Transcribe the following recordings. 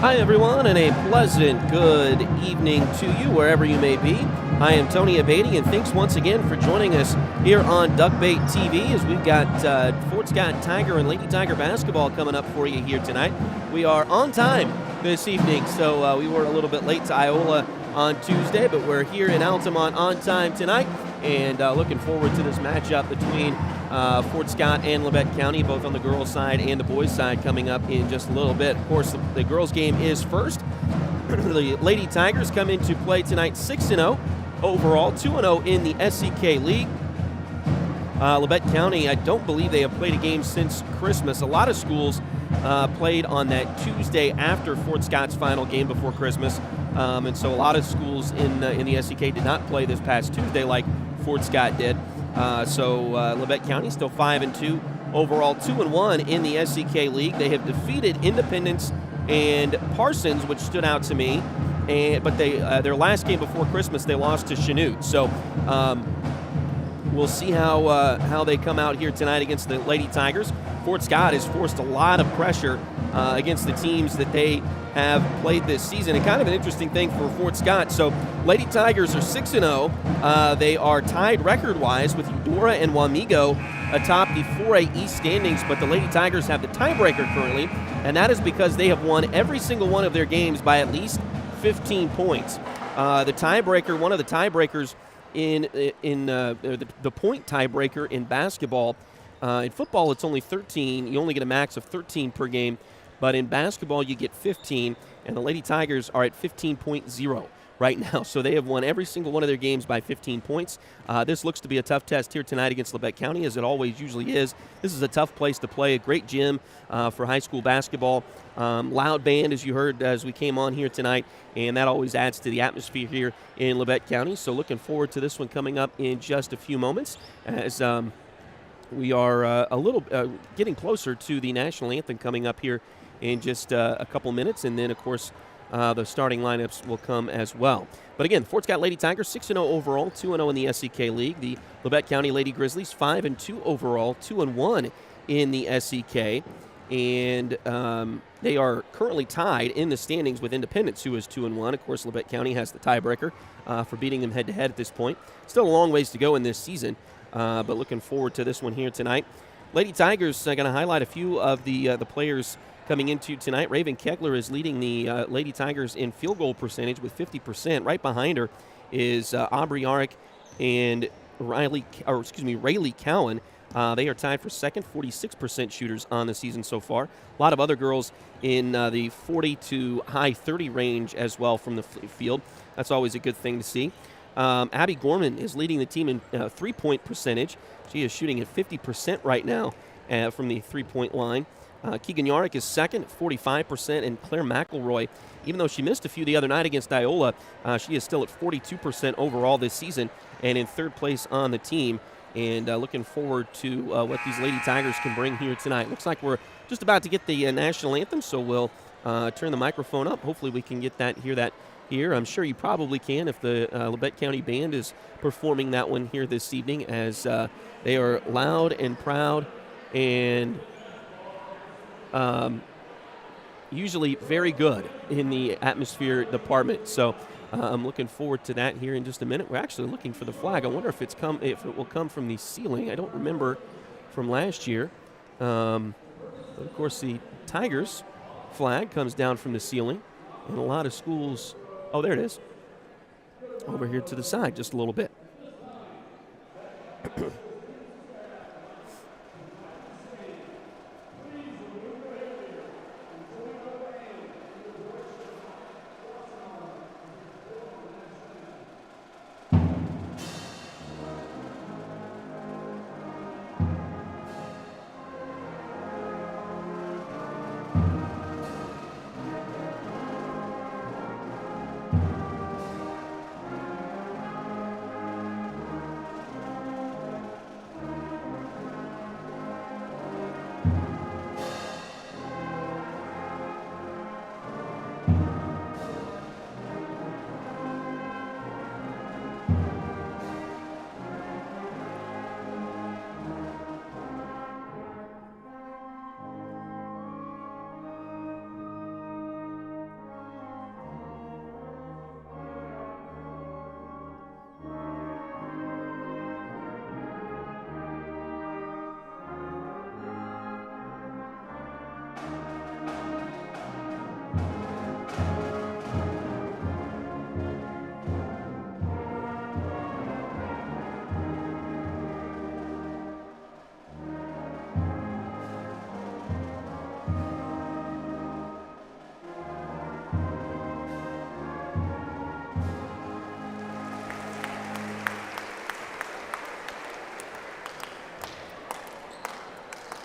Hi, everyone, and a pleasant good evening to you wherever you may be. I am Tony Abate, and thanks once again for joining us here on Duckbait TV as we've got Fort Scott Tiger and Lady Tiger basketball coming up for you here tonight. We are on time this evening, so we were a little bit late to Iola on Tuesday, but we're here in Altamont on time tonight, and looking forward to this matchup between Fort Scott and Labette County, both on the girls' side and the boys' side, coming up in just a little bit. Of course, the girls' game is first. The Lady Tigers come into play tonight 6-0 overall, 2-0 in the SCK League. Labette County, I don't believe they have played a game since Christmas. A lot of schools played on that Tuesday after Fort Scott's final game before Christmas, and so a lot of schools in the SCK did not play this past Tuesday like Fort Scott did. So Labette County still 5-2 overall, 2-1 in the SCK League. They have defeated Independence and Parsons, which stood out to me. But they their last game before Christmas they lost to Chanute. So we'll see how they come out here tonight against the Lady Tigers. Fort Scott has forced a lot of pressure against the teams that they have played this season. And kind of an interesting thing for Fort Scott. So Lady Tigers are 6-0. They are tied record-wise with Eudora and Wamego atop the 4A East standings, but the Lady Tigers have the tiebreaker currently, and that is because they have won every single one of their games by at least 15 points. The tiebreaker, one of the tiebreakers in the point tiebreaker in basketball. In football, it's only 13. You only get a max of 13 per game. But in basketball, you get 15, and the Lady Tigers are at 15.0 right now. So they have won every single one of their games by 15 points. This looks to be a tough test here tonight against Labette County, as it always usually is. This is a tough place to play, a great gym for high school basketball. Loud band, as you heard as we came on here tonight, and that always adds to the atmosphere here in Labette County. So looking forward to this one coming up in just a few moments as we are a little getting closer to the national anthem coming up here in just a couple minutes, and then, of course, the starting lineups will come as well. But again, Fort Scott Lady Tigers 6-0 overall, 2-0 in the SCK League. The Labette County Lady Grizzlies 5-2 overall, 2-1 in the SCK, and they are currently tied in the standings with Independence, who is 2-1. Of course, Labette County has the tiebreaker for beating them head-to-head at this point. Still a long ways to go in this season, but looking forward to this one here tonight. Lady Tigers are going to highlight a few of the players coming into tonight. Raven Kegler is leading the Lady Tigers in field goal percentage with 50%. Right behind her is Aubrey Arick and Rayleigh Cowan. They are tied for second, 46% shooters on the season so far. A lot of other girls in the 40 to high 30 range as well from the field. That's always a good thing to see. Abby Gorman is leading the team in three-point percentage. She is shooting at 50% right now from the three-point line. Keegan Yarrick is second at 45%, and Claire McElroy, even though she missed a few the other night against Iola, she is still at 42% overall this season and in third place on the team. And looking forward to what these Lady Tigers can bring here tonight. Looks like we're just about to get the national anthem, so we'll turn the microphone up. Hopefully we can hear that here. I'm sure you probably can if the Labette County Band is performing that one here this evening, as they are loud and proud and usually very good in the atmosphere department. So I'm looking forward to that here in just a minute. We're actually looking for the flag. I wonder if it will come from the ceiling. I don't remember from last year. But of course, the Tigers flag comes down from the ceiling, and a lot of schools. Oh, there it is. Over here to the side just a little bit.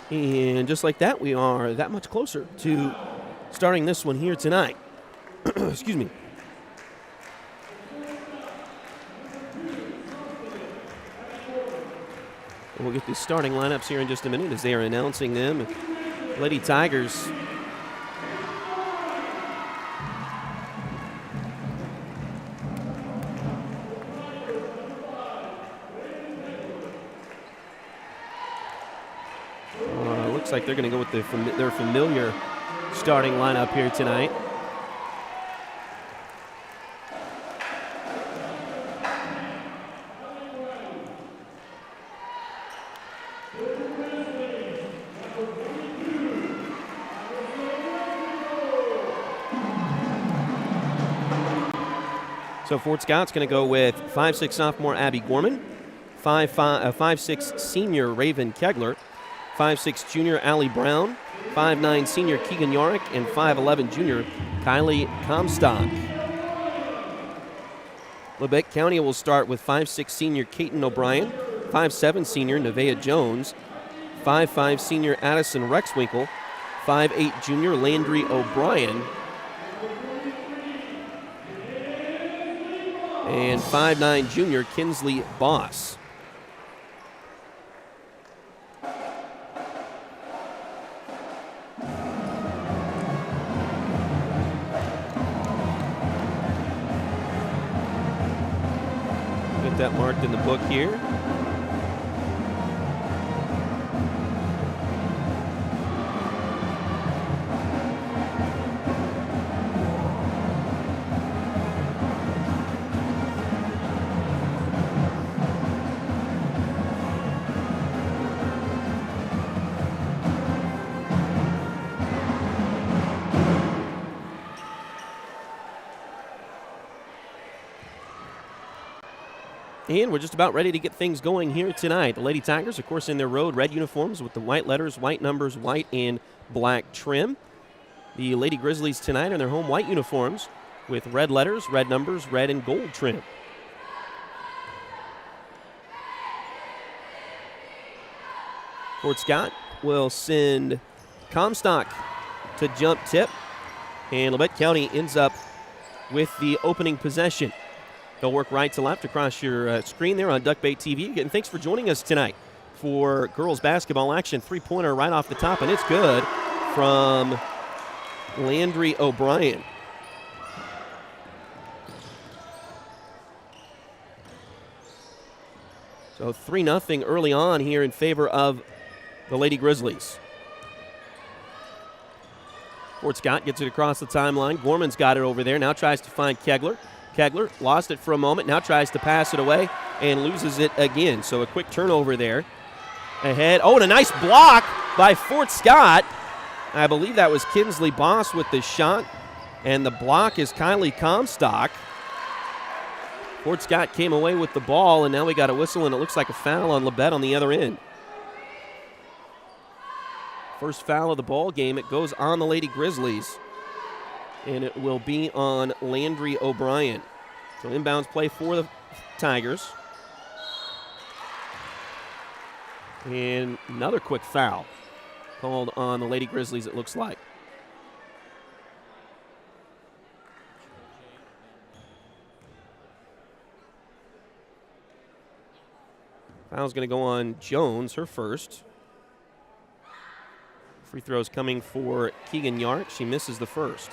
And just like that, we are that much closer to starting this one here tonight. Excuse me. We'll get the starting lineups here in just a minute as they are announcing them. Lady Tigers looks like they're going to go with their familiar starting lineup here tonight. So Fort Scott's going to go with 5'6" sophomore Abby Gorman, 5'6" senior Raven Kegler, 5'6" junior Allie Brown, 5'9" senior Keegan Yorick, and 5'11" junior Kylie Comstock. Labette County will start with 5'6" senior Kaiten O'Brien, 5'7" senior Nevaeh Jones, 5'5" senior Addison Rexwinkle, 5'8" junior Landry O'Brien, and 5'9" junior Kinsley Boss. Get that marked in the book here. And we're just about ready to get things going here tonight. The Lady Tigers, of course, in their road red uniforms with the white letters, white numbers, white and black trim. The Lady Grizzlies tonight in their home white uniforms with red letters, red numbers, red and gold trim. Fort Scott will send Comstock to jump tip, and Labette County ends up with the opening possession. They'll work right to left across your screen there on Duckbait TV. And thanks for joining us tonight for girls basketball action. Three-pointer right off the top, and it's good from Landry O'Brien. So 3-0 early on here in favor of the Lady Grizzlies. Fort Scott gets it across the timeline. Gorman's got it over there. Now tries to find Kegler. Kegler lost it for a moment, now tries to pass it away and loses it again. So a quick turnover there. Ahead. Oh, and a nice block by Fort Scott. I believe that was Kinsley Boss with the shot, and the block is Kylie Comstock. Fort Scott came away with the ball, and now we got a whistle, and it looks like a foul on Labette on the other end. First foul of the ball game. It goes on the Lady Grizzlies, and it will be on Landry O'Brien. So inbounds play for the Tigers. And another quick foul called on the Lady Grizzlies, it looks like. Foul's going to go on Jones, her first. Free throws coming for Keegan Yark. She misses the first.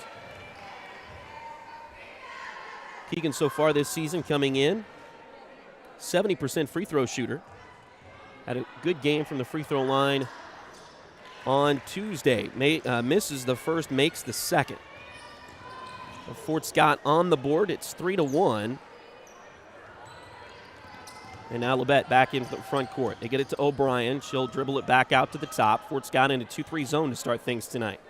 Keegan so far this season coming in, 70% free throw shooter. Had a good game from the free throw line on Tuesday. Misses the first, makes the second. So Fort Scott on the board. It's 3-1. And now Labette back into the front court. They get it to O'Brien. She'll dribble it back out to the top. Fort Scott in a 2-3 zone to start things tonight.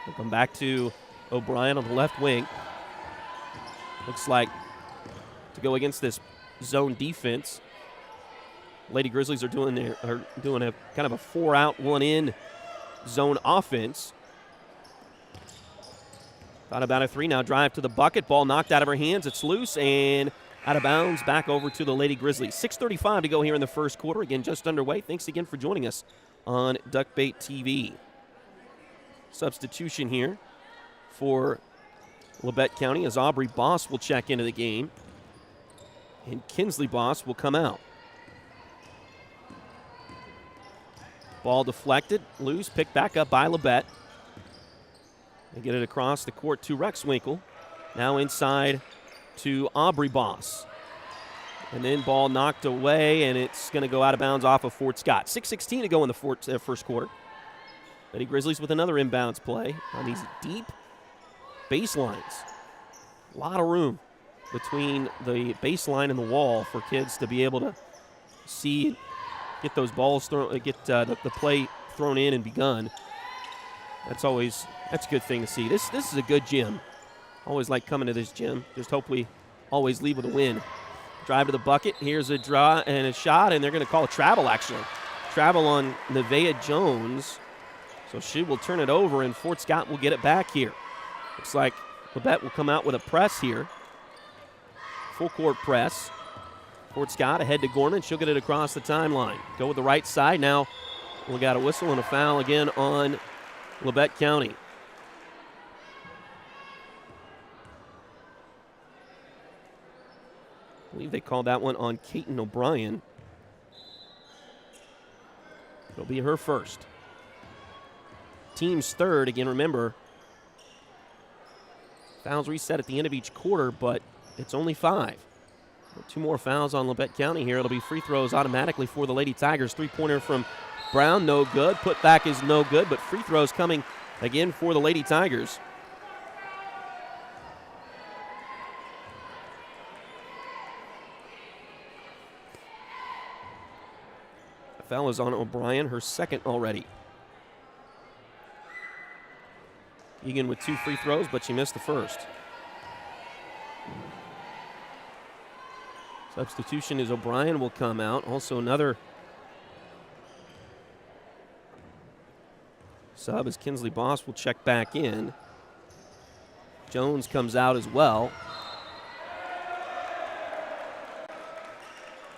We'll come back to O'Brien on the left wing. Looks like to go against this zone defense, Lady Grizzlies are doing a kind of a 4-out, 1-in zone offense. Thought about a three, now drive to the bucket. Ball knocked out of her hands. It's loose and out of bounds, back over to the Lady Grizzlies. 6:35 to go here in the first quarter. Again, just underway. Thanks again for joining us on Duckbait TV. Substitution here for Labette County as Aubrey Boss will check into the game, and Kinsley Boss will come out. Ball deflected, loose, picked back up by Labette. They get it across the court to Rexwinkle. Now inside to Aubrey Boss. And then ball knocked away, and it's going to go out of bounds off of Fort Scott. 6:16 to go in the first quarter. Betty Grizzlies with another inbounds play on these deep baselines. A lot of room between the baseline and the wall for kids to be able to see, get those balls thrown, get the play thrown in and begun. That's a good thing to see. This is a good gym. Always like coming to this gym. Just hope we always leave with a win. Drive to the bucket. Here's a draw and a shot, and they're going to call a travel, actually. Travel on Nevaeh Jones. So she will turn it over, and Fort Scott will get it back here. Looks like Labette will come out with a press here. Full court press. Fort Scott ahead to Gorman. She'll get it across the timeline. Go with the right side. Now we got a whistle and a foul again on Labette County. I believe they called that one on Kaiten O'Brien. It'll be her first. Team's third. Again, remember, fouls reset at the end of each quarter, but it's only 5. 2 more fouls on Labette County here. It'll be free throws automatically for the Lady Tigers. 3-pointer from Brown, no good. Put back is no good, but free throws coming again for the Lady Tigers. The foul is on O'Brien, her second already. Egan with 2 free throws, but she missed the first. Substitution is O'Brien will come out. Also another sub as Kinsley Boss will check back in. Jones comes out as well.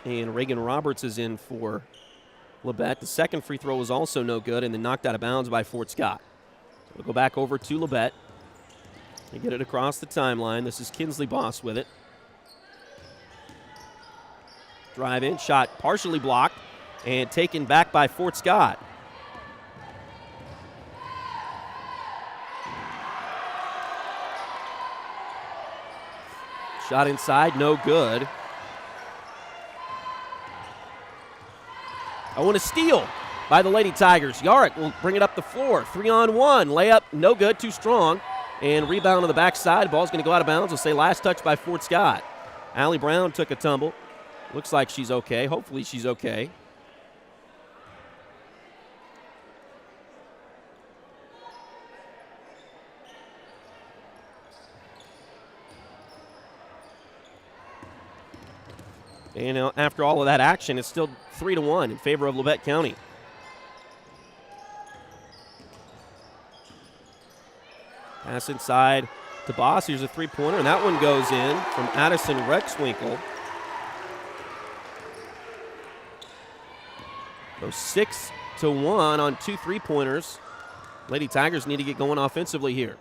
And Reagan Roberts is in for Labette. The second free throw was also no good and then knocked out of bounds by Fort Scott. So we'll go back over to Labette. They get it across the timeline. This is Kinsley Boss with it. Drive in, shot partially blocked and taken back by Fort Scott. Shot inside, no good. Oh, and a steal by the Lady Tigers. Yarrick will bring it up the floor. 3-on-1. Layup, no good, too strong. And rebound on the backside. Ball's going to go out of bounds. We'll say last touch by Fort Scott. Allie Brown took a tumble. Looks like she's okay. Hopefully she's okay. And after all of that action, it's still 3-1 in favor of Labette County. Pass inside to Boss. Here's a three-pointer, and that one goes in from Addison Rexwinkle. So 6-1 on 2 3-pointers. Lady Tigers need to get going offensively here.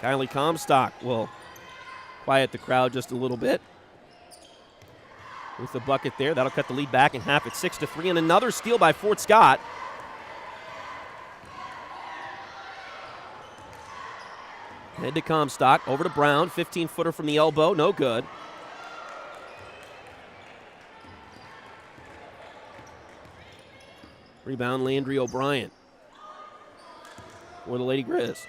Kylie Comstock will quiet the crowd just a little bit with the bucket there. That'll cut the lead back in half at 6-3, and another steal by Fort Scott. Head to Comstock, over to Brown, 15-footer from the elbow, no good. Rebound, Landry O'Brien for the Lady Grizz.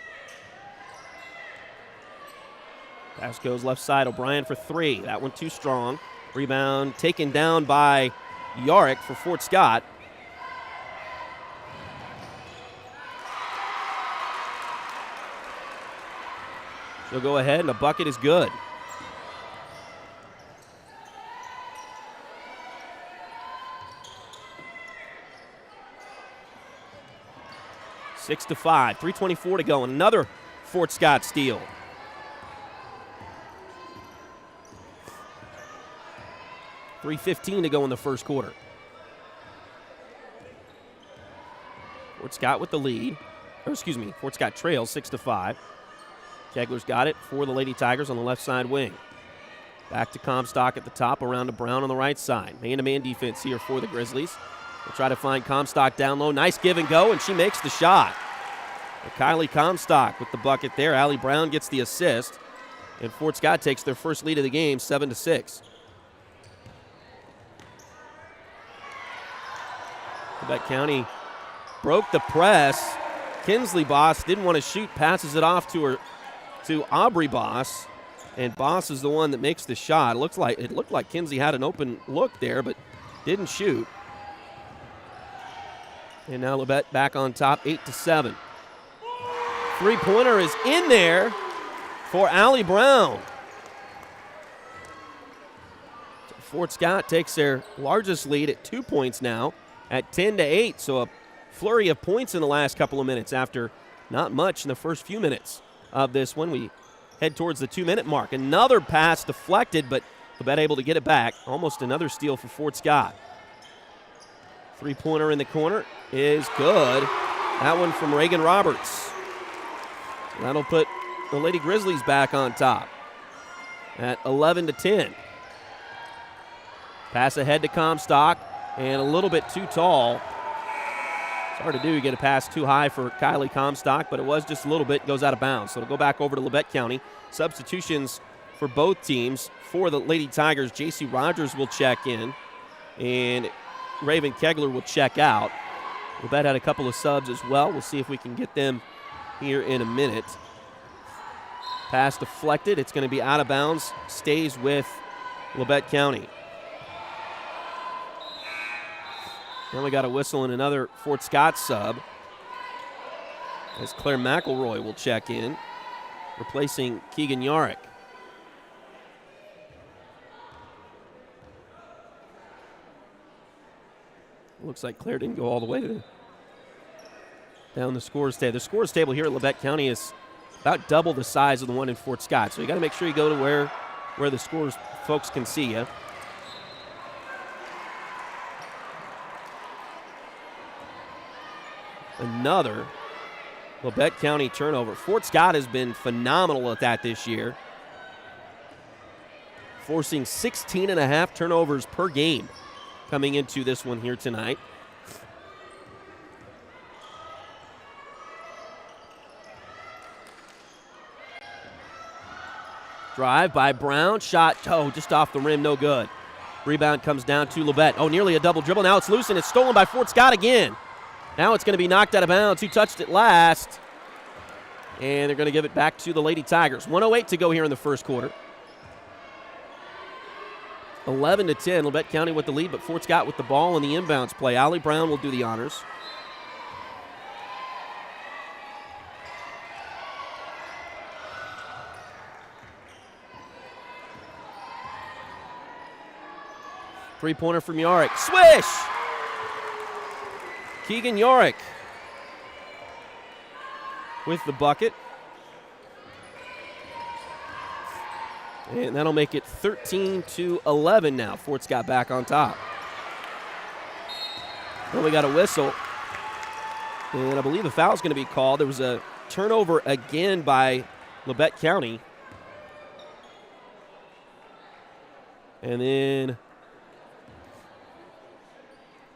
Pass goes left side, O'Brien for 3. That one too strong. Rebound taken down by Yarrick for Fort Scott. She'll go ahead, and the bucket is good. Six to 5, 3:24 to go, and another Fort Scott steal. 3:15 to go in the first quarter. Fort Scott with the lead. Fort Scott trails 6-5. Kegler's got it for the Lady Tigers on the left side wing. Back to Comstock at the top, around to Brown on the right side. Man-to-man defense here for the Grizzlies. They'll try to find Comstock down low. Nice give and go, and she makes the shot. Kylie Comstock with the bucket there. Allie Brown gets the assist. And Fort Scott takes their first lead of the game, 7-6. Labette County broke the press. Kinsley Boss didn't want to shoot, passes it off to Aubrey Boss. And Boss is the one that makes the shot. It looked like Kinsey had an open look there, but didn't shoot. And now Labette back on top, 8-7. Three-pointer is in there for Allie Brown. So Fort Scott takes their largest lead at 2 points now at 10-8. So a flurry of points in the last couple of minutes after not much in the first few minutes of this one. We head towards the 2-minute mark. Another pass deflected, but Labette able to get it back. Almost another steal for Fort Scott. Three-pointer in the corner is good. That one from Reagan Roberts. That'll put the Lady Grizzlies back on top at 11-10. Pass ahead to Comstock, and a little bit too tall. It's hard to do. You get a pass too high for Kylie Comstock, but it was just a little bit. Goes out of bounds. So it'll go back over to Labette County. Substitutions for both teams. For the Lady Tigers, J.C. Rogers will check in, and Raven Kegler will check out. Labette had a couple of subs as well. We'll see if we can get them here in a minute. Pass deflected. It's going to be out of bounds. Stays with Labette County. Then we got a whistle and another Fort Scott sub as Claire McElroy will check in, replacing Keegan Yarrick. Looks like Claire didn't go all the way down the scores table. The scores table here at Labette County is about double the size of the one in Fort Scott. So you got to make sure you go to where the scores folks can see you. Another Labette County turnover. Fort Scott has been phenomenal at that this year, forcing 16.5 turnovers per game coming into this one here tonight. Drive by Brown, shot, just off the rim, no good. Rebound comes down to Labette. Nearly a double dribble. Now it's loose and it's stolen by Fort Scott again. Now it's going to be knocked out of bounds. Who touched it last? And they're going to give it back to the Lady Tigers. 1:08 to go here in the first quarter. 11-10, Labette County with the lead, but Fort Scott with the ball in the inbounds play. Allie Brown will do the honors. Three-pointer from Yarrick. Swish! Keegan Yarrick with the bucket. And that'll make it 13-11 now. Fort Scott back on top. Well, we got a whistle. And I believe a foul is going to be called. There was a turnover again by Labette County. And then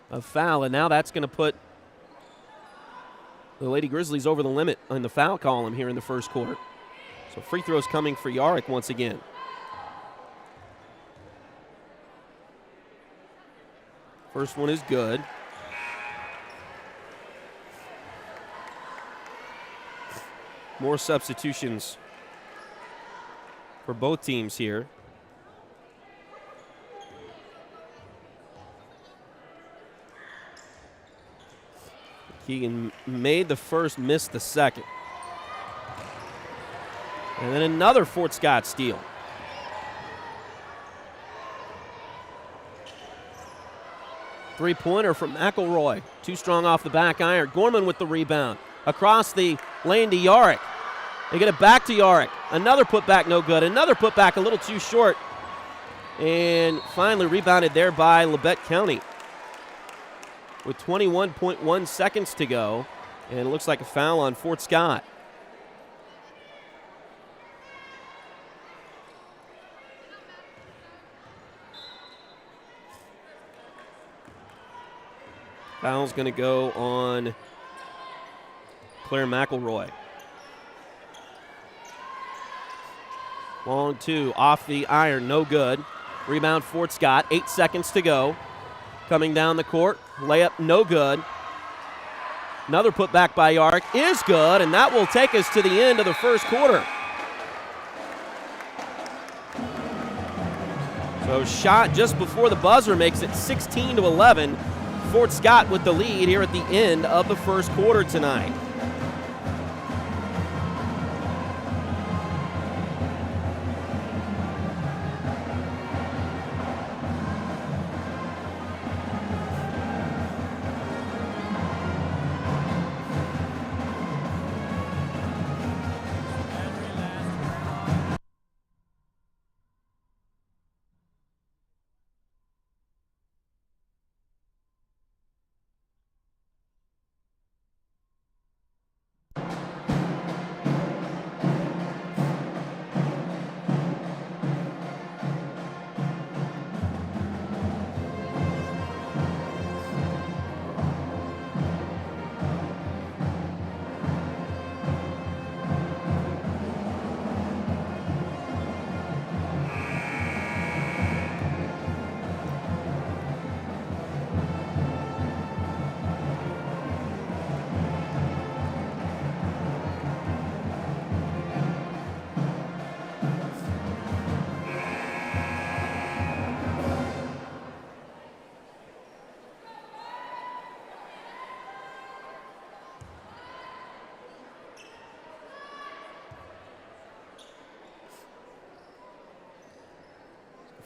a foul, and now that's going to put the Lady Grizzlies over the limit in the foul column here in the first quarter. So free throws coming for Yarrick once again. First one is good. More substitutions for both teams here. Keegan made the first, missed the second. And then another Fort Scott steal. Three-pointer from McElroy. Too strong off the back iron. Gorman with the rebound. Across the lane to Yarrick. They get it back to Yarrick. Another putback, no good. Another putback, a little too short. And finally rebounded there by Labette County with 21.1 seconds to go. And it looks like a foul on Fort Scott. Foul's going to go on Claire McElroy. Long two, off the iron, no good. Rebound Fort Scott, 8 seconds to go. Coming down the court, layup no good. Another putback by Yarick is good, and that will take us to the end of the first quarter. So shot just before the buzzer makes it 16-11. Fort Scott with the lead here at the end of the first quarter tonight.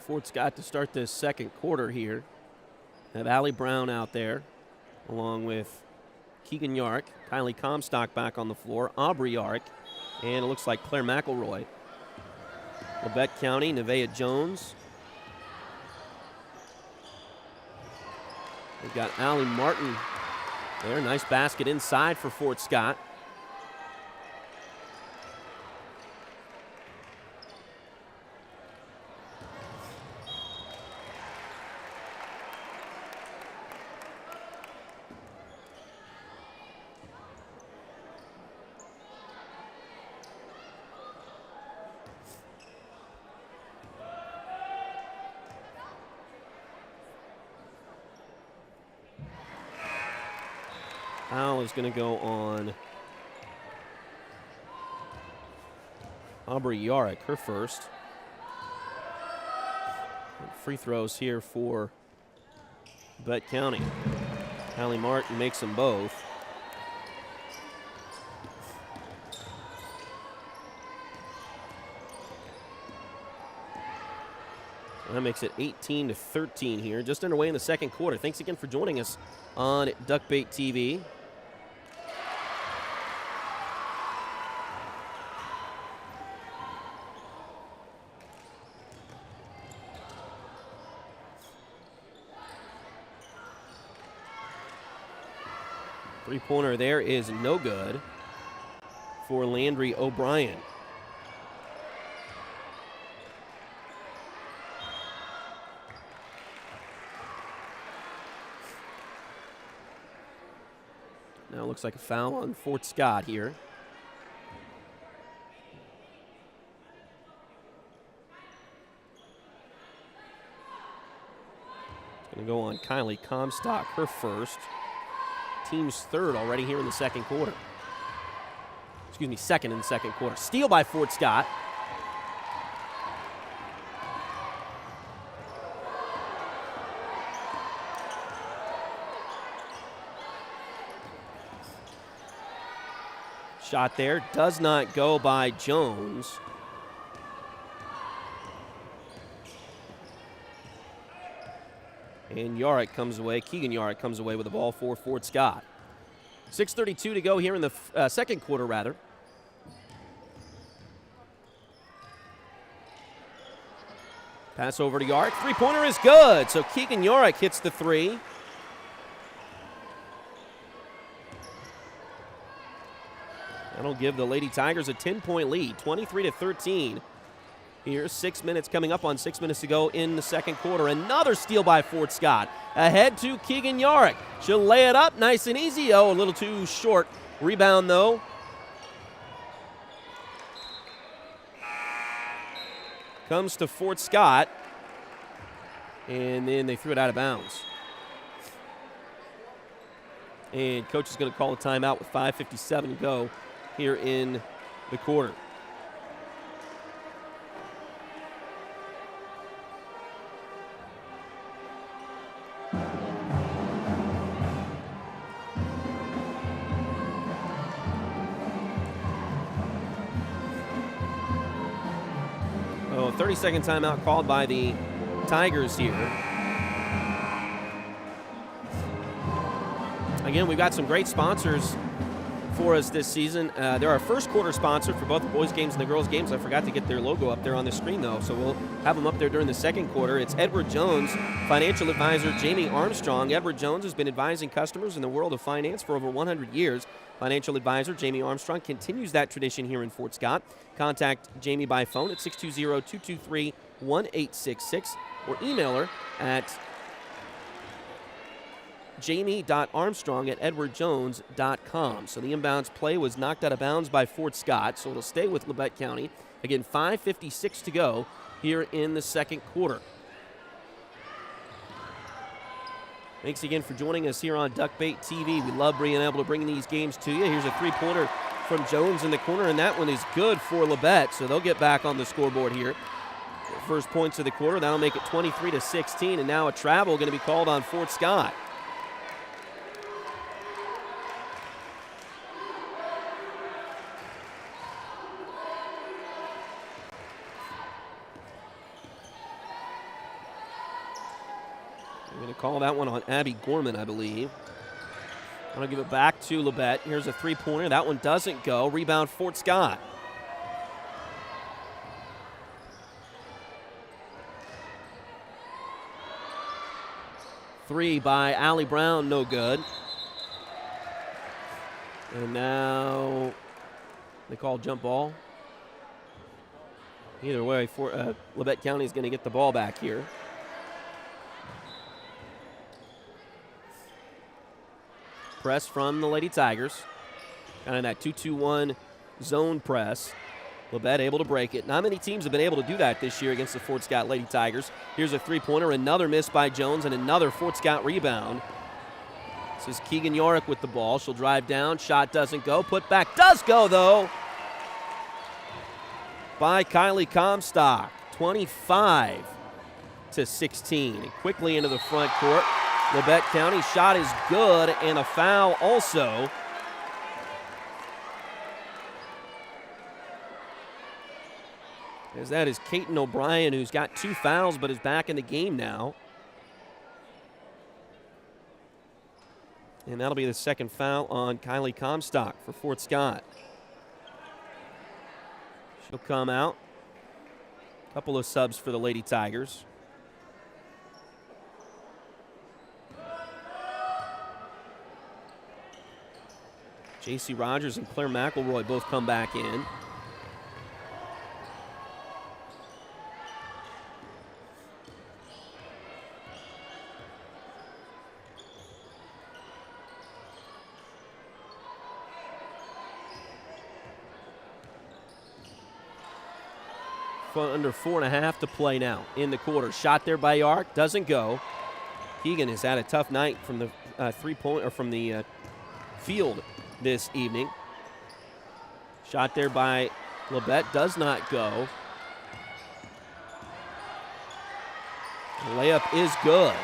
Fort Scott to start this second quarter here. Have Allie Brown out there, along with Keegan Yarick, Kylie Comstock back on the floor, Aubrey Yarick, and it looks like Claire McElroy. Labette County, Nevaeh Jones. We've got Allie Martin there. Nice basket inside for Fort Scott. Foul is going to go on Aubrey Yarick, her first. And free throws here for Labette County. Allie Martin makes them both. That makes it 18-13 here, just underway in the second quarter. Thanks again for joining us on Duckbait TV. Three-pointer there is no good for Landry O'Brien. Now looks like a foul on Fort Scott here. It's going to go on Kylie Comstock, her first. Team's third already here in the second quarter. Excuse me, second in the second quarter. Steal by Fort Scott. Shot there does not go by Jones. And Yarick comes away, Keegan Yarick comes away with the ball for Fort Scott. 6:32 to go here in the second quarter, rather. Pass over to Yorick. Three-pointer is good. So Keegan Yorick hits the three. That'll give the Lady Tigers a 10-point lead, 23-13. Here's 6 minutes coming up on 6 minutes to go in the second quarter. Another steal by Fort Scott. Ahead to Keegan Yorick. She'll lay it up nice and easy. Oh, a little too short. Rebound, though. Comes to Fort Scott. And then they threw it out of bounds. And coach is going to call a timeout with 5:57 to go here in the quarter. Oh, 30-second timeout called by the Tigers here. Again, we've got some great sponsors for us this season. They're our first quarter sponsor for both the boys' games and the girls' games. I forgot to get their logo up there on the screen, though, so we'll have them up there during the second quarter. It's Edward Jones, financial advisor Jamie Armstrong. Edward Jones has been advising customers in the world of finance for over 100 years. Financial advisor Jamie Armstrong continues that tradition here in Fort Scott. Contact Jamie by phone at 620-223-1866 or email her at jamie.armstrong@edwardjones.com. So the inbounds play was knocked out of bounds by Fort Scott, so it'll stay with Labette County. Again, 5:56 to go here in the second quarter. Thanks again for joining us here on Duckbait TV. We love being able to bring these games to you. Here's a three-pointer from Jones in the corner, and that one is good for Labette, so they'll get back on the scoreboard here. First points of the quarter, that'll make it 23-16, and now a travel going to be called on Fort Scott. Going to call that one on Abby Gorman, I believe. I'm going to give it back to Labette. Here's a three-pointer. That one doesn't go. Rebound, Fort Scott. Three by Allie Brown, no good. And now they call jump ball. Either way, Labette County is going to get the ball back here. Press from the Lady Tigers. Kind of that 2-2-1 zone press. Labette able to break it. Not many teams have been able to do that this year against the Fort Scott Lady Tigers. Here's a three-pointer, another miss by Jones, and another Fort Scott rebound. This is Keegan Yorick with the ball. She'll drive down. Shot doesn't go. Put back does go, though, by Kylie Comstock. 25-16. And quickly into the front court. Labette County shot is good, and a foul also. As that is Kaiten O'Brien, who's got 2 fouls but is back in the game now. And that'll be the second foul on Kylie Comstock for Fort Scott. She'll come out. A couple of subs for the Lady Tigers. J.C. Rogers and Claire McElroy both come back in. Under 4.5 to play now in the quarter. Shot there by Yorick, doesn't go. Keegan has had a tough night from the three-point or from the field this evening. Shot there by Labette, does not go. The layup is good.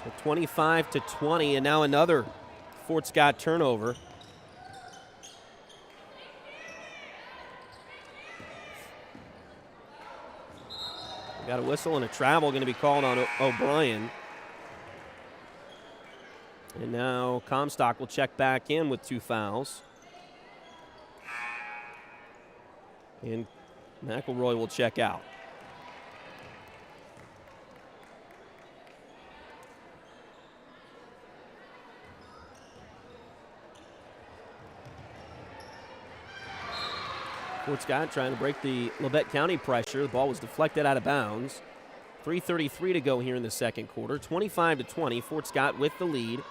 So 25-20, and now another Fort Scott turnover. Got a whistle and a travel going to be called on O'Brien. And now Comstock will check back in with 2 fouls. And McElroy will check out. Fort Scott trying to break the Labette County pressure. The ball was deflected out of bounds. 3:33 to go here in the second quarter. 25-20. Fort Scott with the lead.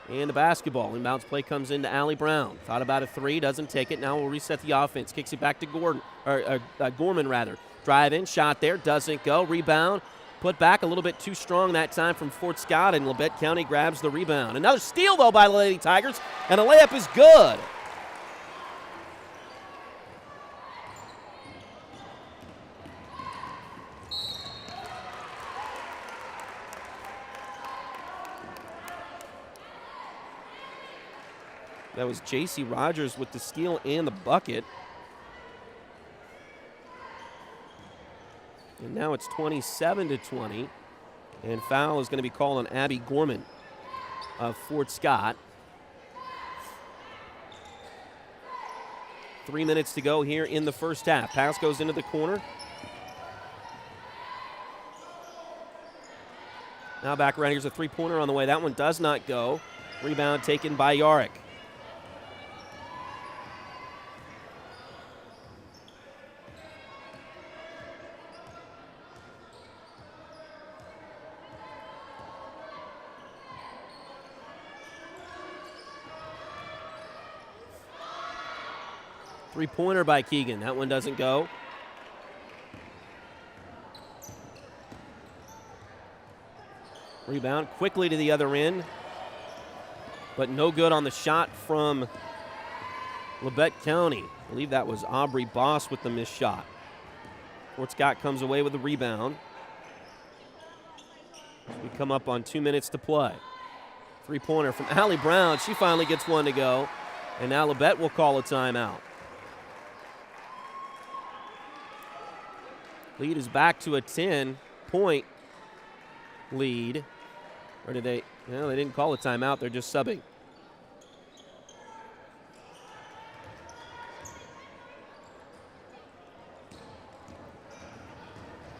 And the basketball. Inbounds play comes into Allie Brown. Thought about a 3, doesn't take it. Now we'll reset the offense. Kicks it back to Gorman rather. Drive in, shot there, doesn't go. Rebound, put back a little bit too strong that time from Fort Scott, and Labette County grabs the rebound. Another steal, though, by the Lady Tigers, and a layup is good. That was J.C. Rogers with the steal and the bucket. And now it's 27-20. And foul is going to be called on Abby Gorman of Fort Scott. 3 minutes to go here in the first half. Pass goes into the corner. Now back around. Here's a three-pointer on the way. That one does not go. Rebound taken by Yarick. Three-pointer by Keegan. That one doesn't go. Rebound quickly to the other end, but no good on the shot from Labette County. I believe that was Aubrey Boss with the missed shot. Fort Scott comes away with the rebound. As we come up on 2 minutes to play. Three-pointer from Allie Brown. She finally gets one to go, and now Labette will call a timeout. Lead is back to a 10-point lead. Or did they? No, they didn't call a timeout. They're just subbing.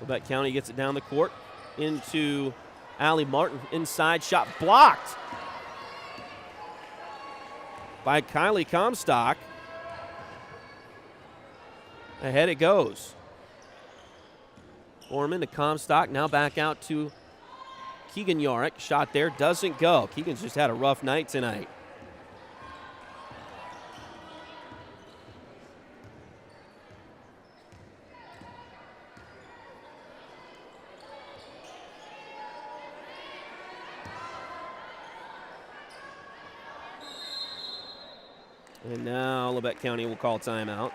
Labette County gets it down the court into Allie Martin. Inside shot blocked by Kylie Comstock. Ahead it goes. Orman to Comstock, now back out to Keegan Yarick. Shot there, doesn't go. Keegan's just had a rough night tonight. And now Labette County will call timeout.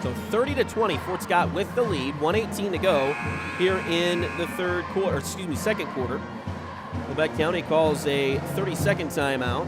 So 30-20, Fort Scott with the lead. 1:18 to go here in the second quarter. Labette County calls a 30-second timeout.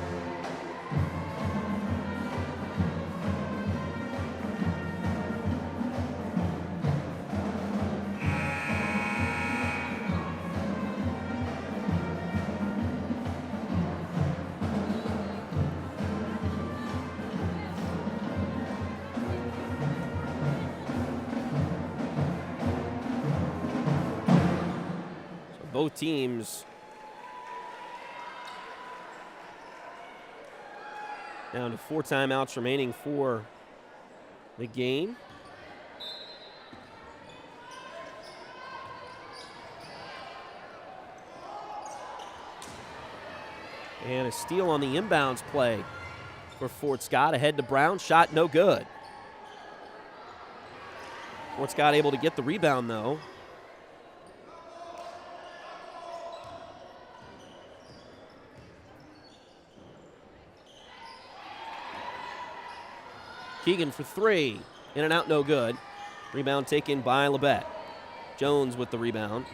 So both teams down to 4 timeouts remaining for the game. And a steal on the inbounds play for Fort Scott. Ahead to Brown. Shot no good. Fort Scott able to get the rebound, though. Keegan for 3. In and out, no good. Rebound taken by Labette. Jones with the rebound.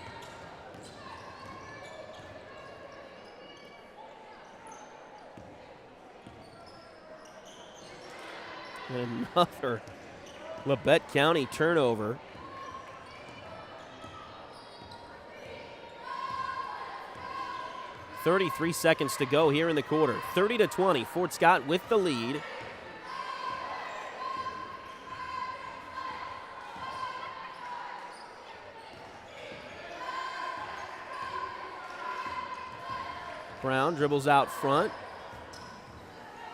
Another Labette County turnover. .33 seconds to go here in the quarter. 30-20. Fort Scott with the lead. Brown dribbles out front.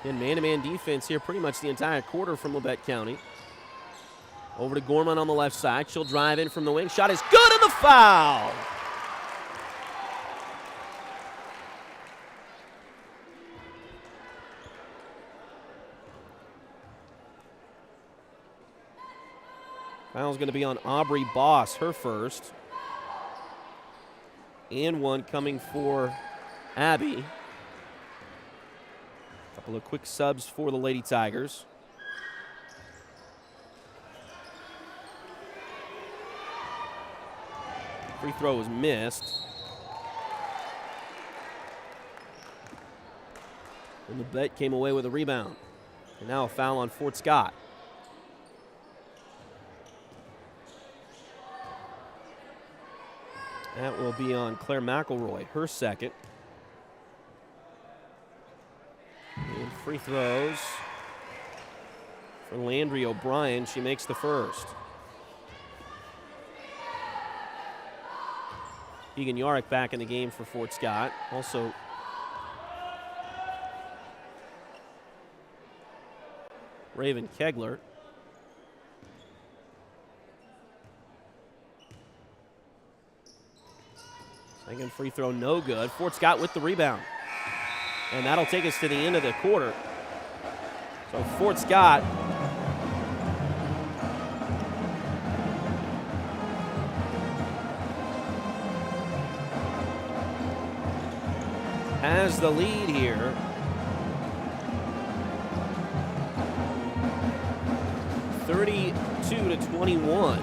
And man-to-man defense here pretty much the entire quarter from Labette County. Over to Gorman on the left side. She'll drive in from the wing. Shot is good, and the foul! Foul's going to be on Aubrey Boss, her first. And one coming for Abby. Couple of quick subs for the Lady Tigers. Free throw was missed. And the bet came away with a rebound. And now a foul on Fort Scott. That will be on Claire McElroy, her second. And free throws for Landry O'Brien. She makes the first. Egan Yarick back in the game for Fort Scott. Also, Raven Kegler. Second free throw, no good. Fort Scott with the rebound. And that'll take us to the end of the quarter. So Fort Scott has the lead here. 32-21.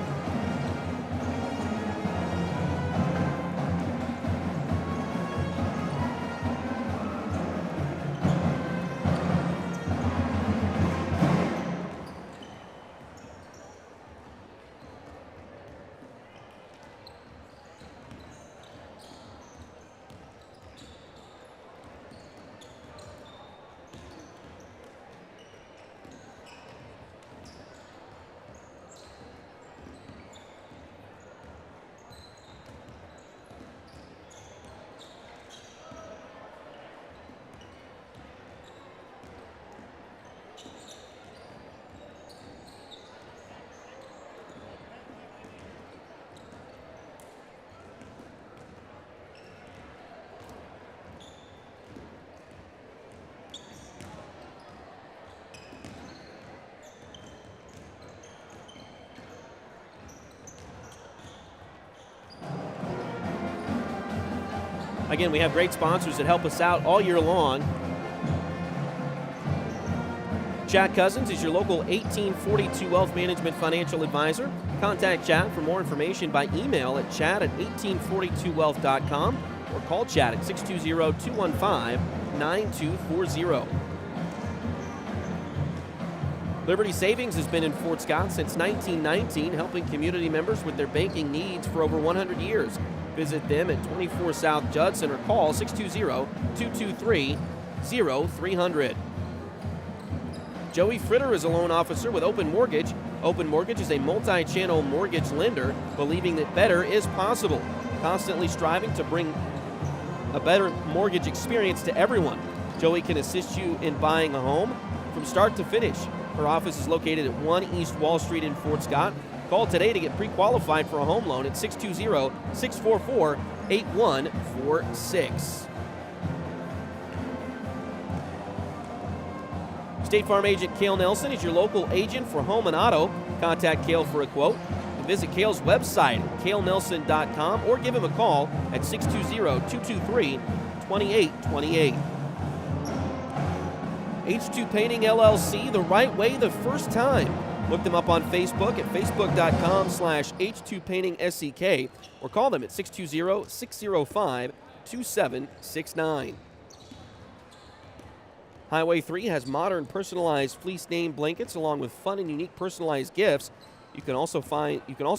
Again, we have great sponsors that help us out all year long. Chad Cousins is your local 1842 Wealth Management Financial Advisor. Contact Chad for more information by email at chad@1842wealth.com or call Chad at 620-215-9240. Liberty Savings has been in Fort Scott since 1919, helping community members with their banking needs for over 100 years. Visit them at 24 South Judson or call 620-223-0300. Joey Fritter is a loan officer with Open Mortgage. Open Mortgage is a multi-channel mortgage lender, believing that better is possible, constantly striving to bring a better mortgage experience to everyone. Joey can assist you in buying a home from start to finish. Her office is located at 1 East Wall Street in Fort Scott. Call today to get pre-qualified for a home loan at 620-644-8146. State Farm agent Cale Nelson is your local agent for home and auto. Contact Cale for a quote and visit Cale's website at calenelson.com or give him a call at 620-223-2828. H2 Painting LLC, the right way the first time. Look them up on Facebook at facebook.com/H2PaintingSEK or call them at 620-605-2769. Highway 3 has modern personalized fleece name blankets along with fun and unique personalized gifts. You can also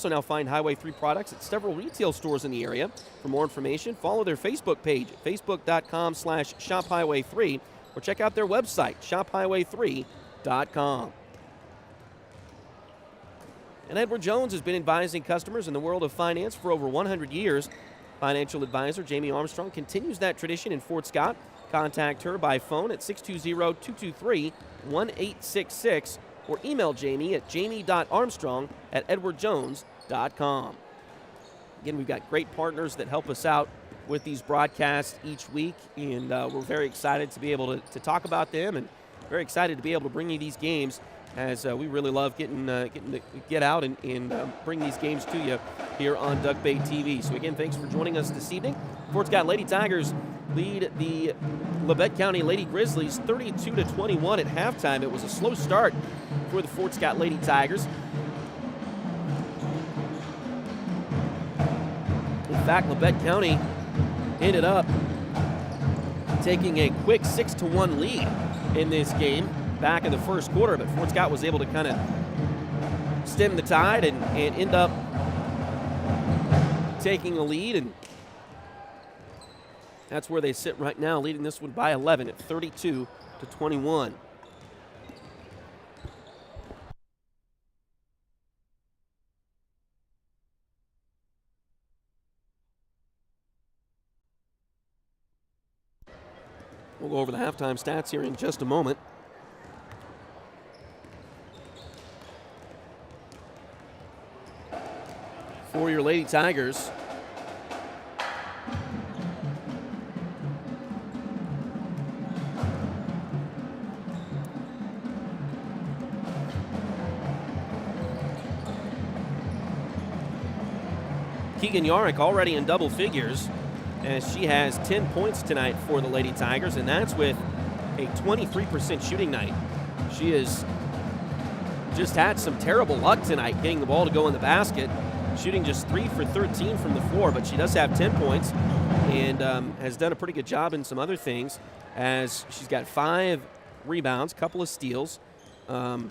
now find Highway 3 products at several retail stores in the area. For more information, follow their Facebook page at facebook.com/shophighway3 or check out their website, shophighway3.com. And Edward Jones has been advising customers in the world of finance for over 100 years. Financial advisor Jamie Armstrong continues that tradition in Fort Scott. Contact her by phone at 620-223-1866 or email Jamie at jamie.armstrong@edwardjones.com. Again, we've got great partners that help us out with these broadcasts each week, and we're very excited to be able to talk about them and very excited to be able to bring you these games as we really love getting to get out and bring these games to you here on Duckbait TV. So again, thanks for joining us this evening. Fort Scott Lady Tigers lead the Labette County Lady Grizzlies 32-21 at halftime. It was a slow start for the Fort Scott Lady Tigers. In fact, Labette County ended up taking a quick 6-1 lead in this game back in the first quarter, but Fort Scott was able to kind of stem the tide and end up taking the lead, and that's where they sit right now, leading this one by 11 at 32-21. We'll go over the halftime stats here in just a moment. For your Lady Tigers, Keegan Yarrick already in double figures as she has 10 points tonight for the Lady Tigers, and that's with a 23% shooting night. She has just had some terrible luck tonight getting the ball to go in the basket, shooting just 3 for 13 from the floor, but she does have 10 points and has done a pretty good job in some other things as she's got 5 rebounds, couple of steals. So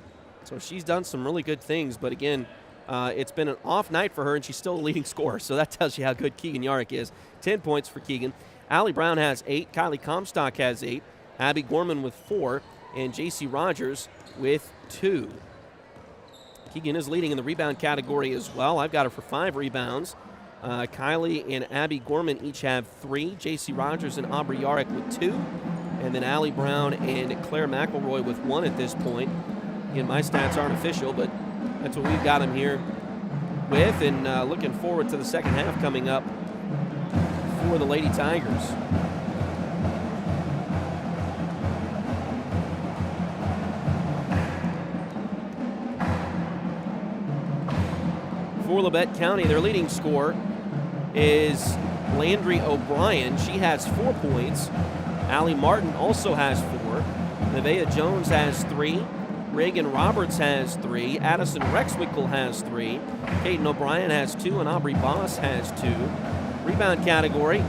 she's done some really good things, but again, it's been an off night for her, and she's still a leading scorer, so that tells you how good Keegan Yarrick is. 10 points for Keegan. Allie Brown has 8, Kylie Comstock has 8, Abby Gorman with 4, and J.C. Rogers with 2. Keegan is leading in the rebound category as well. I've got her for 5 rebounds. Kylie and Abby Gorman each have 3. J.C. Rogers and Aubrey Yarrick with 2. And then Allie Brown and Claire McElroy with 1 at this point. Again, my stats aren't official, but that's what we've got them here with. And looking forward to the second half coming up for the Lady Tigers. For Labette County, their leading scorer is Landry O'Brien. She has 4 points. Allie Martin also has 4. Nevaeh Jones has 3. Reagan Roberts has 3. Addison Rexwickle has 3. Caden O'Brien has 2. And Aubrey Boss has 2. Rebound category.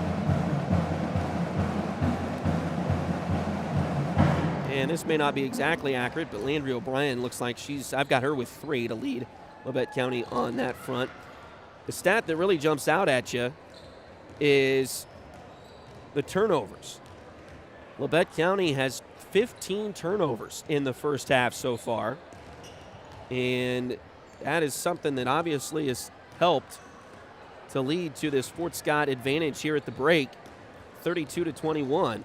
And this may not be exactly accurate, but Landry O'Brien looks like I've got her with 3 to lead Labette County on that front. The stat that really jumps out at you is the turnovers. Labette County has 15 turnovers in the first half so far, and that is something that obviously has helped to lead to this Fort Scott advantage here at the break, 32-21.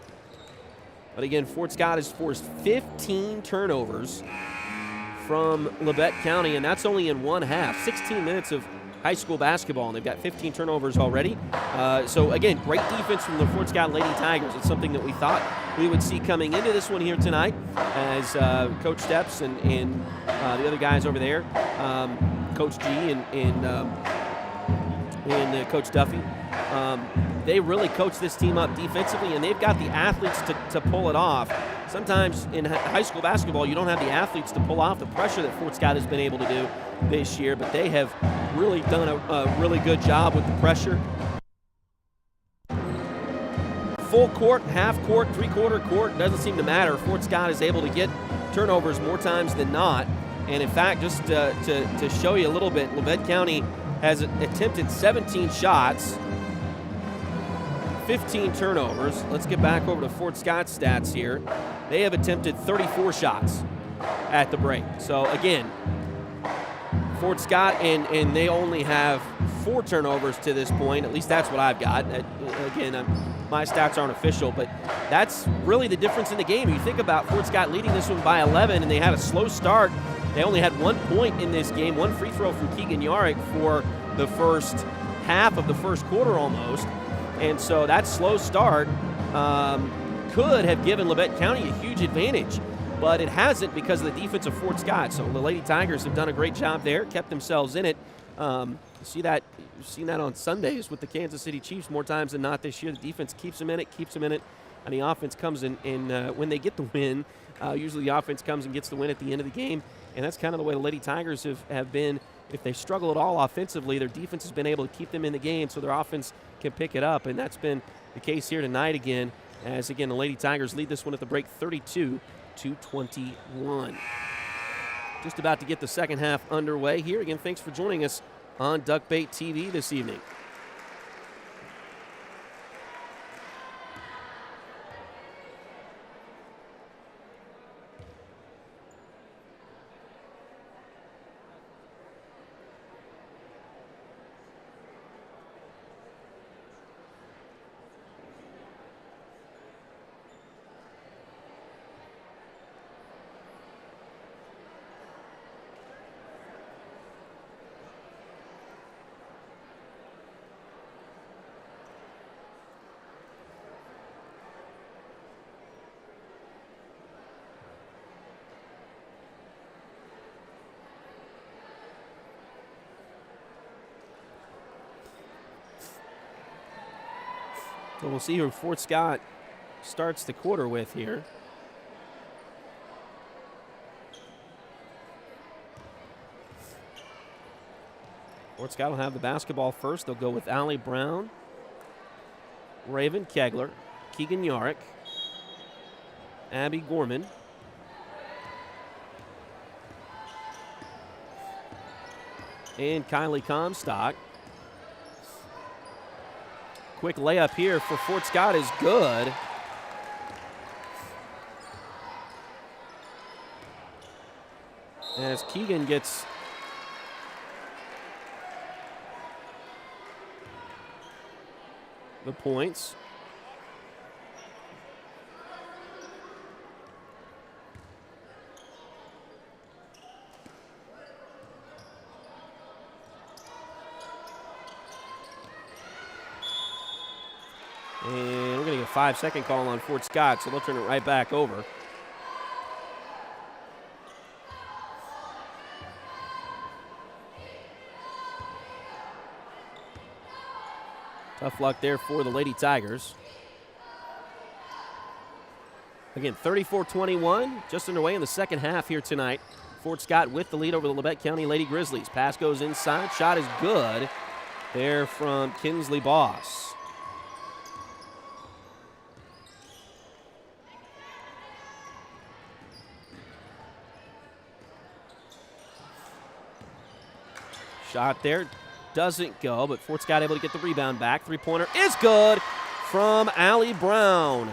But again, Fort Scott has forced 15 turnovers from Labette County, and that's only in one half. 16 minutes of high school basketball, and they've got 15 turnovers already. So again, great defense from the Fort Scott Lady Tigers. It's something that we thought we would see coming into this one here tonight as Coach Steps and the other guys over there, Coach G and Coach Duffy, they really coach this team up defensively, and they've got the athletes to pull it off. sometimes in high school basketball, you don't have the athletes to pull off the pressure that Fort Scott has been able to do this year, but they have really done a really good job with the pressure. Full court, half court, three-quarter court, doesn't seem to matter. Fort Scott is able to get turnovers more times than not. And in fact, just to show you a little bit, Labette County has attempted 17 shots, 15 turnovers. Let's get back over to Fort Scott's stats here. They have attempted 34 shots at the break. So again, Fort Scott, and they only have 4 turnovers to this point. At least that's what I've got. Again, my stats aren't official, but that's really the difference in the game. You think about Fort Scott leading this one by 11, and they had a slow start. They only had 1 point in this game, 1 free throw from Keegan Yarrick for the first half of the first quarter almost. And so that slow start could have given Labette County a huge advantage, but it hasn't because of the defense of Fort Scott. So the Lady Tigers have done a great job there, kept themselves in it. You've seen that on Sundays with the Kansas City Chiefs more times than not this year. The defense keeps them in it, and the offense comes in. And when they get the win, usually the offense comes and gets the win at the end of the game. And that's kind of the way the Lady Tigers have been. If they struggle at all offensively, their defense has been able to keep them in the game so their offense can pick it up. And that's been the case here tonight again, as, again, the Lady Tigers lead this one at the break 32-21. Just about to get the second half underway here. Again, thanks for joining us on Duckbait TV this evening. So we'll see who Fort Scott starts the quarter with here. Fort Scott will have the basketball first. They'll go with Allie Brown, Raven Kegler, Keegan Yarrick, Abby Gorman, and Kylie Comstock. Quick layup here for Fort Scott is good. As Keegan gets the points. And we're going to get a 5-second call on Fort Scott, so they'll turn it right back over. Tough luck there for the Lady Tigers. Again, 34-21, just underway in the second half here tonight. Fort Scott with the lead over the Labette County Lady Grizzlies. Pass goes inside, shot is good there from Kinsley Boss. Shot there doesn't go, but Fort Scott able to get the rebound back. Three-pointer is good from Allie Brown.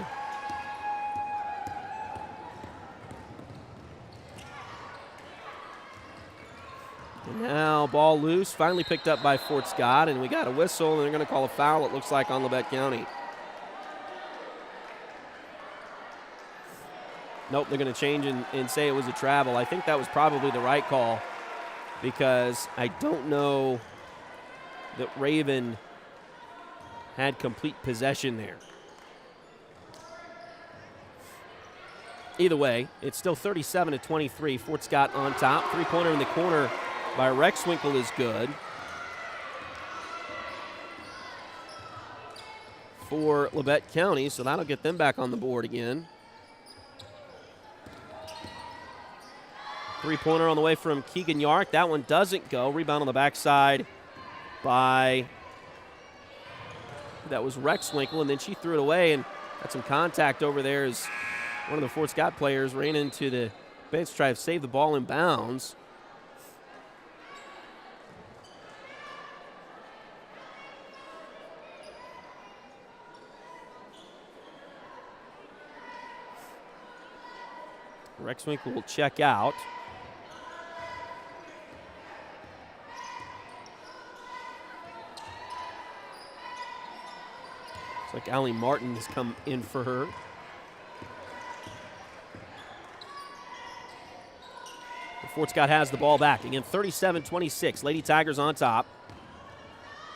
And now ball loose, finally picked up by Fort Scott, and we got a whistle, and they're going to call a foul, it looks like, on Labette County. Nope, they're going to change and say it was a travel. I think that was probably the right call, because I don't know that Raven had complete possession there. Either way, it's still 37-23. Fort Scott on top. Three-pointer in the corner by Rexwinkle is good. For Labette County, so that'll get them back on the board again. Three-pointer on the way from Keegan Yark. That one doesn't go. Rebound on the backside by, that was Rex Winkle, and then she threw it away and had some contact over there as one of the Fort Scott players ran into the bench to try to save the ball in bounds. Rex Winkle will check out. Looks like Allie Martin has come in for her. Fort Scott has the ball back. Again, 37-26. Lady Tigers on top.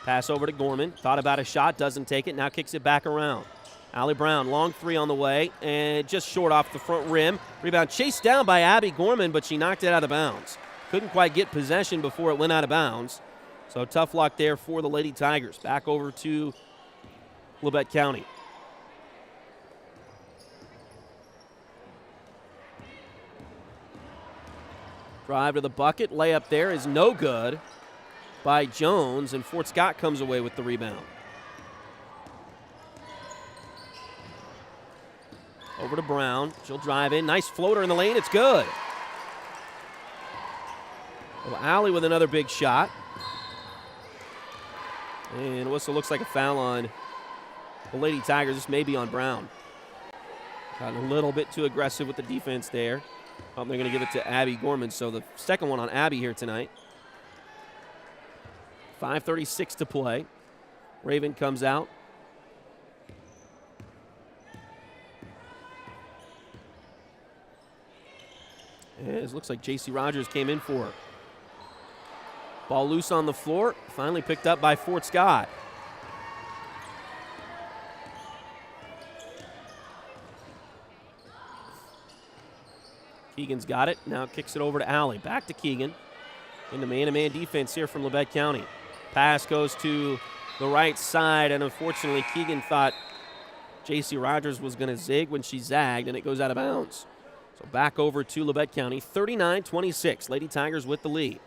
Pass over to Gorman. Thought about a shot, doesn't take it. Now kicks it back around. Allie Brown, long three on the way, and just short off the front rim. Rebound chased down by Abby Gorman, but she knocked it out of bounds. Couldn't quite get possession before it went out of bounds. So tough luck there for the Lady Tigers. Back over to Labette County. Drive to the bucket. Layup there is no good by Jones, and Fort Scott comes away with the rebound. Over to Brown. She'll drive in. Nice floater in the lane. It's good. Well, Allie with another big shot. And whistle looks like a foul on the Lady Tigers. This may be on Brown. Got a little bit too aggressive with the defense there. They're going to give it to Abby Gorman. So the second one on Abby here tonight. 5:36 to play. Raven comes out. And it looks like J.C. Rogers came in for her. Ball loose on the floor. Finally picked up by Fort Scott. Keegan's got it. Now kicks it over to Allie. Back to Keegan. In the man-to-man defense here from Labette County. Pass goes to the right side, and unfortunately Keegan thought J.C. Rogers was going to zig when she zagged, and it goes out of bounds. So back over to Labette County, 39-26. Lady Tigers with the lead.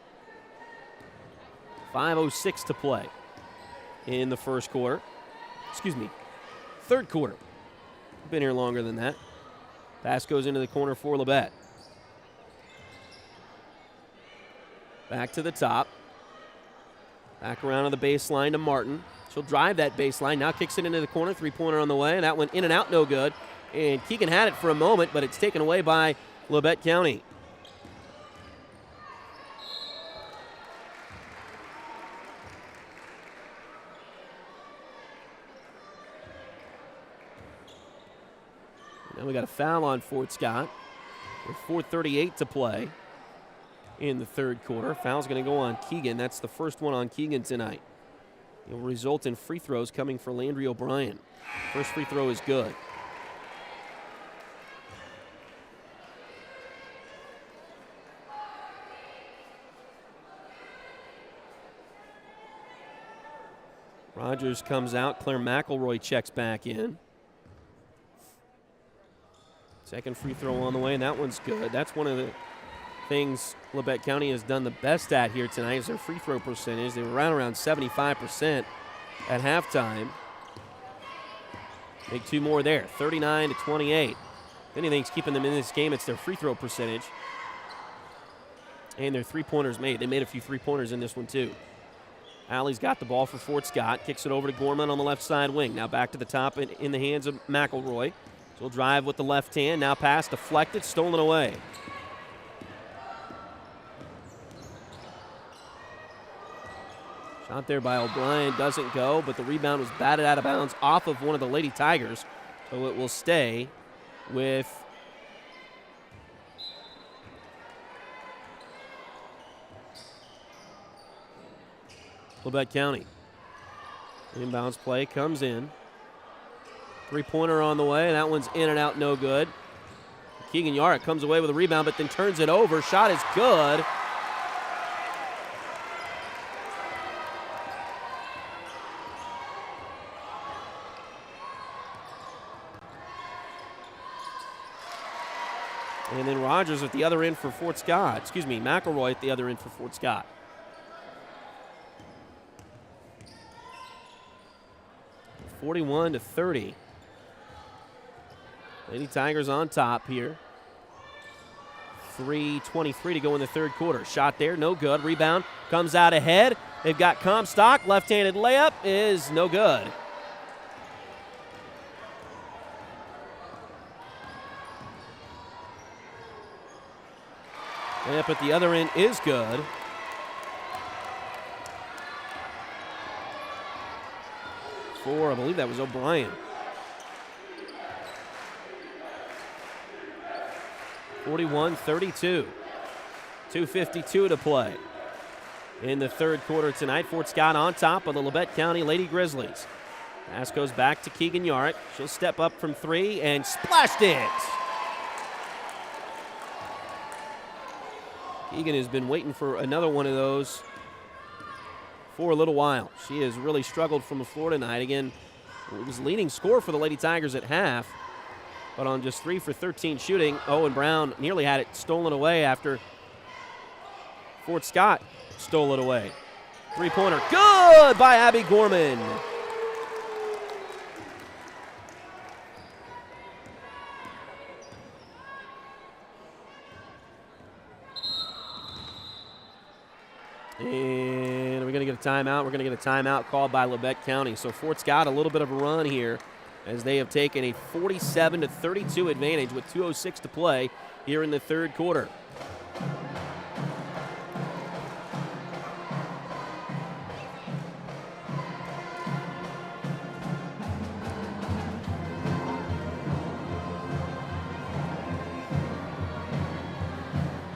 5:06 to play in the first quarter. Excuse me, third quarter. Been here longer than that. Pass goes into the corner for Labette. Back to the top. Back around on the baseline to Martin. She'll drive that baseline. Now kicks it into the corner. Three-pointer on the way. And that went in and out, no good. And Keegan had it for a moment, but it's taken away by Labette County. Now we got a foul on Fort Scott with 4:38 to play in the third quarter. Foul's going to go on Keegan. That's the first one on Keegan tonight. It will result in free throws coming for Landry O'Brien. First free throw is good. Rogers comes out. Claire McElroy checks back in. Second free throw on the way, and that one's good. That's one of the things Labette County has done the best at here tonight is their free throw percentage. They were around 75% at halftime. Make two more there, 39-28. If anything's keeping them in this game, it's their free throw percentage. And their three-pointers made. They made a few three-pointers in this one, too. Allie's got the ball for Fort Scott. Kicks it over to Gorman on the left side wing. Now back to the top in the hands of McElroy. She'll drive with the left hand. Now pass deflected, stolen away. Shot there by O'Brien doesn't go, but the rebound was batted out of bounds off of one of the Lady Tigers. So it will stay with Labette County. Inbounds play comes in. Three-pointer on the way. That one's in and out, no good. Keegan Yarrick comes away with a rebound, but then turns it over. Shot is good. And then Rogers at the other end for Fort Scott. Excuse me, McElroy at the other end for Fort Scott. (41-30). Lady Tigers on top here. 3:23 to go in the third quarter. Shot there, no good. Rebound comes out ahead. They've got Comstock. Left-handed layup is no good. Layup at the other end is good. For, I believe that was O'Brien. 41-32. 2:52 to play in the third quarter tonight. Fort Scott on top of the Labette County Lady Grizzlies. Pass goes back to Keegan Yarrick. She'll step up from three and splashed it. Keegan has been waiting for another one of those for a little while. She has really struggled from the floor tonight. Again, it was leading scorer for the Lady Tigers at half, but on just 3 for 13 shooting, Owen Brown nearly had it stolen away after Fort Scott stole it away. Three-pointer, good by Abby Gorman. And we're going to get a timeout. We're going to get a timeout called by Labette County. So Fort Scott, a little bit of a run here as they have taken a 47-32 advantage with 2:06 to play here in the third quarter.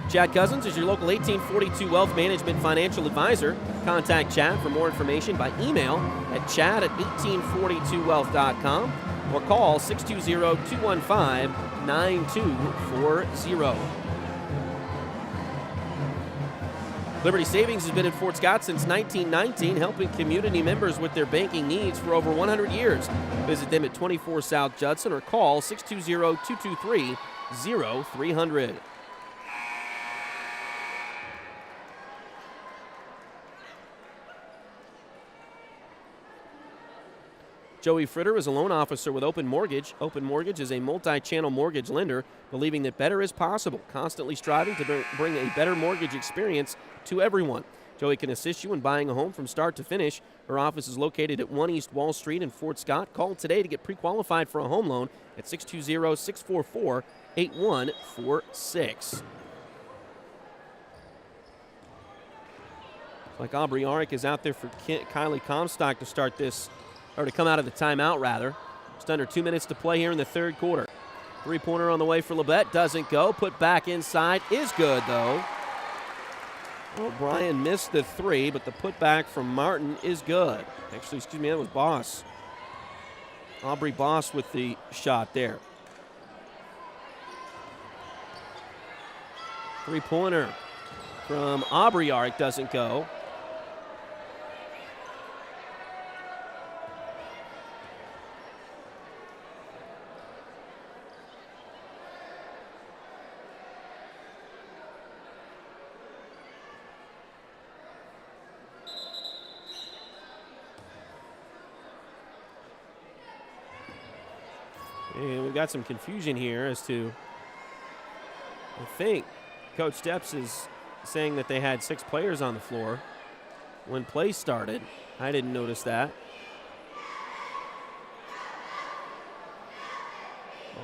Chad Cousins is your local 1842 Wealth Management Financial Advisor. Contact Chad for more information by email at chad@1842wealth.com or call 620-215-9240. Liberty Savings has been in Fort Scott since 1919, helping community members with their banking needs for over 100 years. Visit them at 24 South Judson or call 620-223-0300. Joey Fritter is a loan officer with Open Mortgage. Open Mortgage is a multi-channel mortgage lender, believing that better is possible, constantly striving to bring a better mortgage experience to everyone. Joey can assist you in buying a home from start to finish. Her office is located at 1 East Wall Street in Fort Scott. Call today to get pre-qualified for a home loan at 620-644-8146. Like Aubrey Arick is out there for Kylie Comstock to start this, or to come out of the timeout, rather. Just under 2 minutes to play here in the third quarter. Three-pointer on the way for Labette. Doesn't go. Put back inside. Is good, though. O'Brien missed the three, but the putback from Martin is good. Actually, excuse me, that was Boss. Aubrey Boss with the shot there. Three-pointer from Aubrey Arick doesn't go. And we've got some confusion here as to, I think Coach Steps is saying that they had 6 players on the floor when play started. I didn't notice that.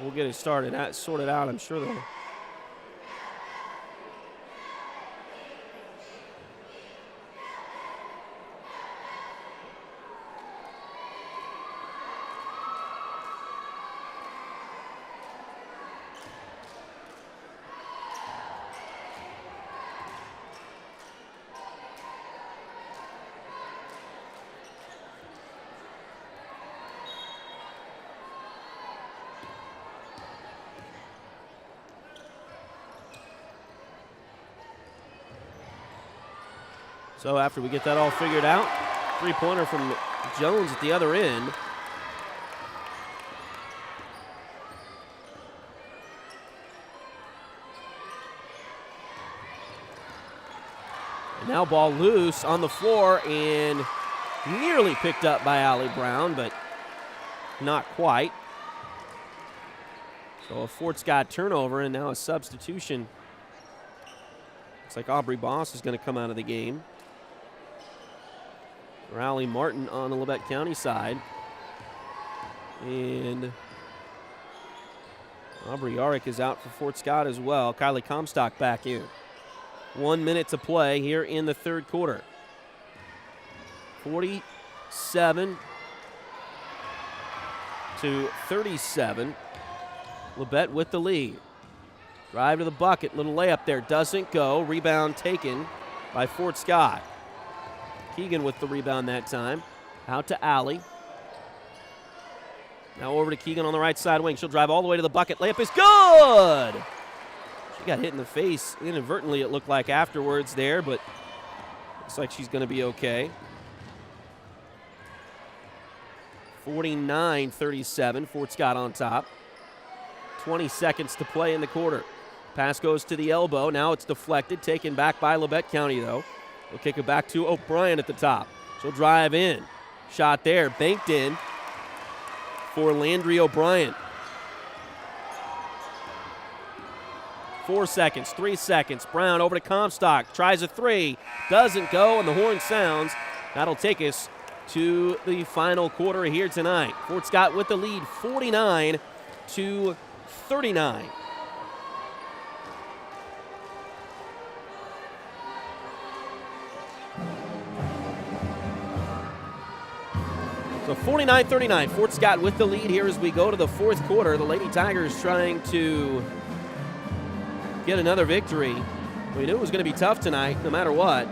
We'll get it sorted out, I'm sure though. So after we get that all figured out, three-pointer from Jones at the other end. And now ball loose on the floor and nearly picked up by Allie Brown, but not quite. So a Fort Scott turnover and now a substitution. Looks like Aubrey Boss is going to come out of the game. Riley Martin on the Labette County side. And Aubrey Yarick is out for Fort Scott as well. Kylie Comstock back in. 1 minute to play here in the third quarter. 47 to 37. Labette with the lead. Drive to the bucket. Little layup there. Doesn't go. Rebound taken by Fort Scott. Keegan with the rebound that time. Out to Allie. Now over to Keegan on the right side wing. She'll drive all the way to the bucket. Layup is good! She got hit in the face inadvertently, it looked like afterwards there, but looks like she's going to be okay. 49-37, Fort Scott on top. 20 seconds to play in the quarter. Pass goes to the elbow. Now it's deflected, taken back by Labette County, though. They'll kick it back to O'Brien at the top. She'll drive in. Shot there, banked in for Landry O'Brien. 4 seconds, 3 seconds. Brown over to Comstock. Tries a three. Doesn't go, and the horn sounds. That'll take us to the final quarter here tonight. Fort Scott with the lead, 49 to 39. So 49-39, Fort Scott with the lead here as we go to the fourth quarter. The Lady Tigers trying to get another victory. We knew it was going to be tough tonight, no matter what.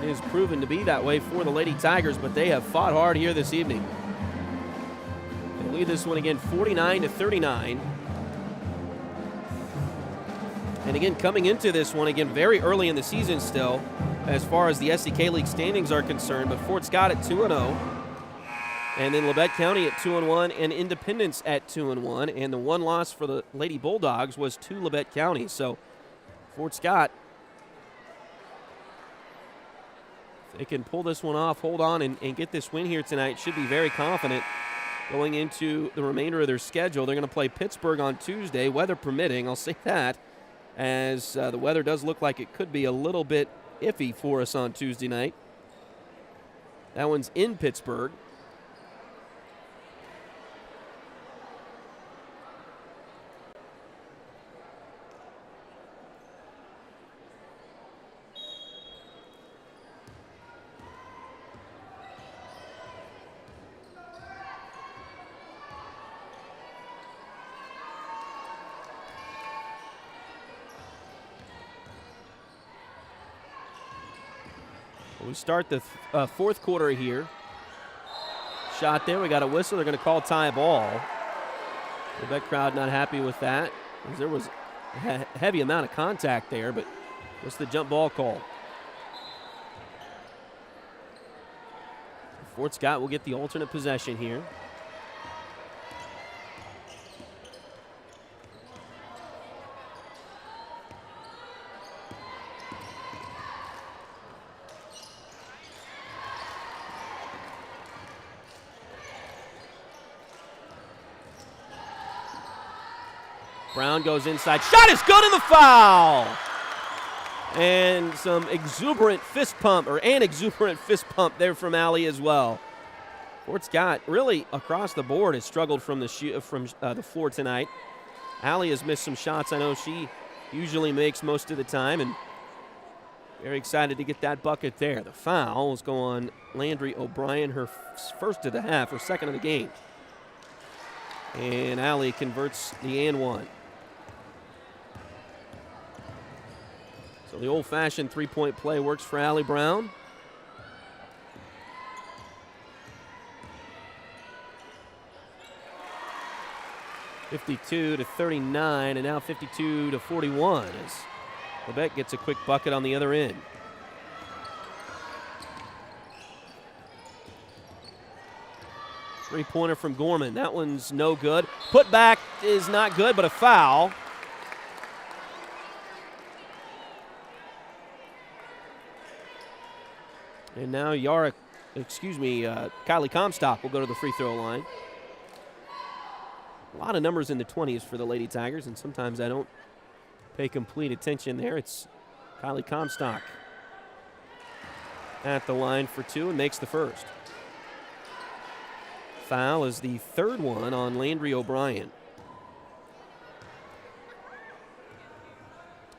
It is proven to be that way for the Lady Tigers, but they have fought hard here this evening. They lead this one again 49-39. And again, coming into this one, again, very early in the season still, as far as the SEK League standings are concerned, but Fort Scott at 2-0, and then Labette County at 2-1, and Independence at 2-1, and the one loss for the Lady Bulldogs was to Labette County. So Fort Scott, if they can pull this one off, hold on, and get this win here tonight, should be very confident going into the remainder of their schedule. They're going to play Pittsburgh on Tuesday, weather permitting, I'll say that, as the weather does look like it could be a little bit iffy for us on Tuesday night. That one's in Pittsburgh. We start the fourth quarter here. Shot there. We got a whistle. They're going to call tie ball. The Labette crowd not happy with that, because there was a heavy amount of contact there, but what's the jump ball call? Fort Scott will get the alternate possession here. Brown goes inside. Shot is good, and the foul! And some exuberant fist pump there from Allie as well. Fort Scott really across the board has struggled from the floor tonight. Allie has missed some shots. I know she usually makes most of the time, and very excited to get that bucket there. The foul will go on Landry O'Brien, her first of the half, her second of the game. And Allie converts the and one. So the old-fashioned three-point play works for Allie Brown. (52-39), and now 52-41 as Labette gets a quick bucket on the other end. Three-pointer from Gorman. That one's no good. Put back is not good, but a foul. And now Kylie Comstock will go to the free throw line. A lot of numbers in the 20s for the Lady Tigers, and sometimes I don't pay complete attention there. It's Kylie Comstock at the line for two and makes the first. Foul is the third one on Landry O'Brien.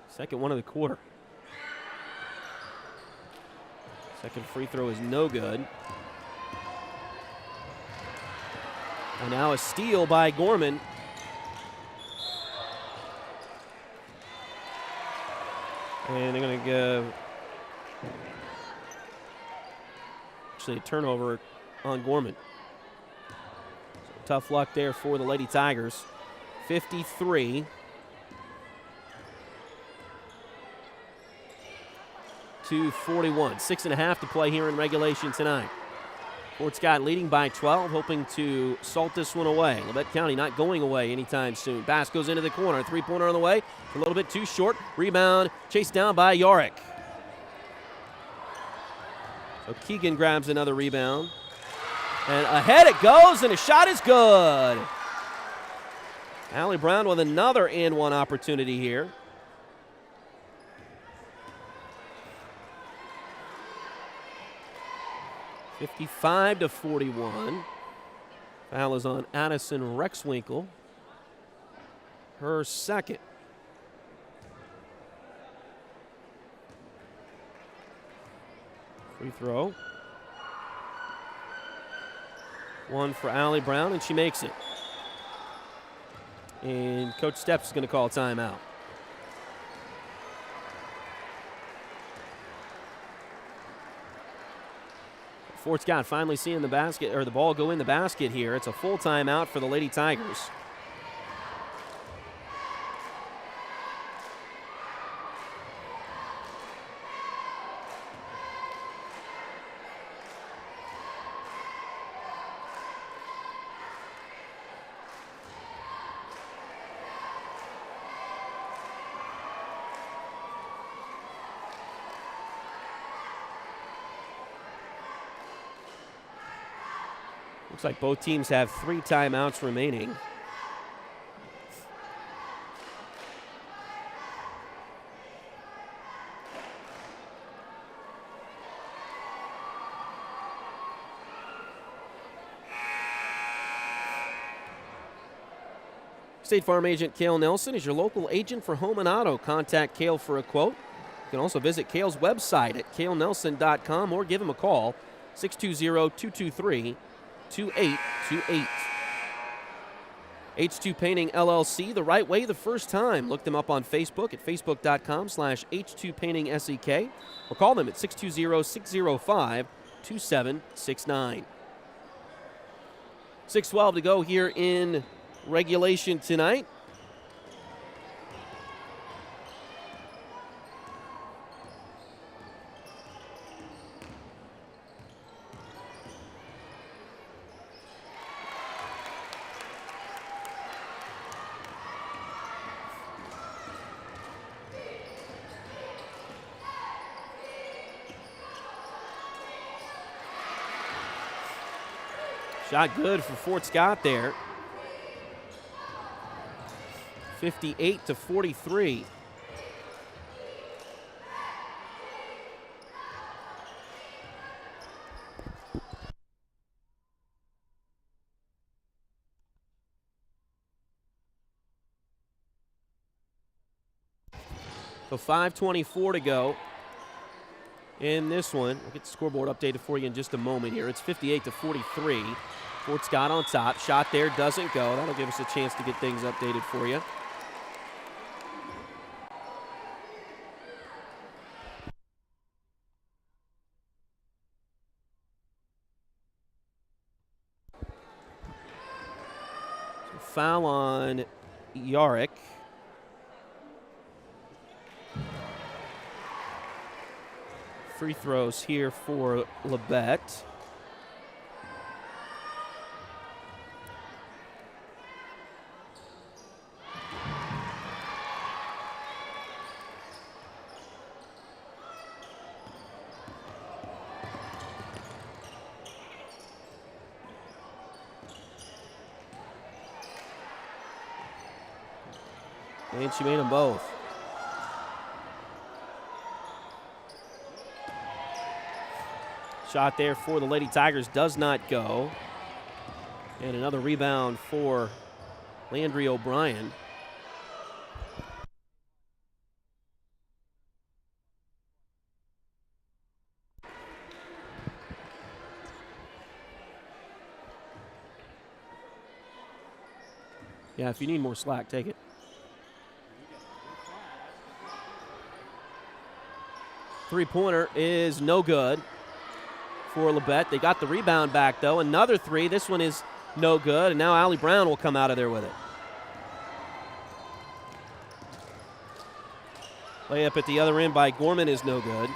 Second one of the quarter. Second free throw is no good. And now a steal by Gorman. And they're going to go actually a turnover on Gorman. So tough luck there for the Lady Tigers. 53 to 41. 6.5 to play here in regulation tonight. Fort Scott leading by 12, hoping to salt this one away. Labette County not going away anytime soon. Pass goes into the corner. Three-pointer on the way. A little bit too short. Rebound chased down by Yorick. So Keegan grabs another rebound. And ahead it goes, and a shot is good. Allie Brown with another and-one opportunity here. (55 to 41). Foul is on Addison Rexwinkle. Her second. Free throw. One for Allie Brown, and she makes it. And Coach Steps is going to call a timeout. Fort Scott finally seeing the basket or the ball go in the basket here. It's a full timeout for the Lady Tigers. Looks like both teams have 3 timeouts remaining. State Farm agent Cale Nelson is your local agent for home and auto. Contact Cale for a quote. You can also visit Cale's website at calenelson.com or give him a call, 620-223-2828. H2 Painting LLC, the right way the first time. Look them up on Facebook at facebook.com/H2PaintingSEK or call them at 620-605-2769. 6:12 to go here in regulation tonight. Shot good for Fort Scott there. 58 to 43. So 5:24 to go in this one. We'll get the scoreboard updated for you in just a moment here. It's 58 to 43. Fort Scott on top. Shot there, doesn't go. That'll give us a chance to get things updated for you. So foul on Yarick. Free throws here for Labette. And she made them both. Shot there for the Lady Tigers does not go. And another rebound for Landry O'Brien. Yeah, if you need more slack, take it. Three-pointer is no good for Labette. They got the rebound back, though. Another three. This one is no good, and now Allie Brown will come out of there with it. Layup at the other end by Gorman is no good.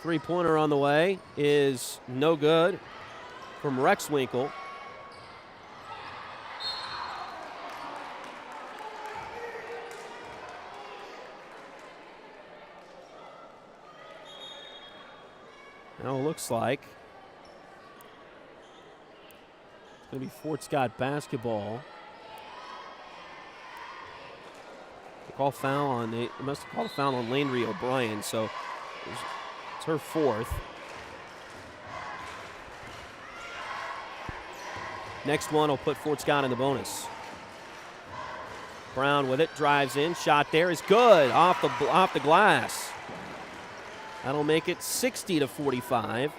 Three-pointer on the way is no good from Rexwinkle. Now it looks like it's going to be Fort Scott basketball. They call foul on, they must have called a foul on Landry O'Brien, so it's her fourth. Next one will put Fort Scott in the bonus. Brown with it, drives in, shot there is good, off the glass. That'll make it 60-45.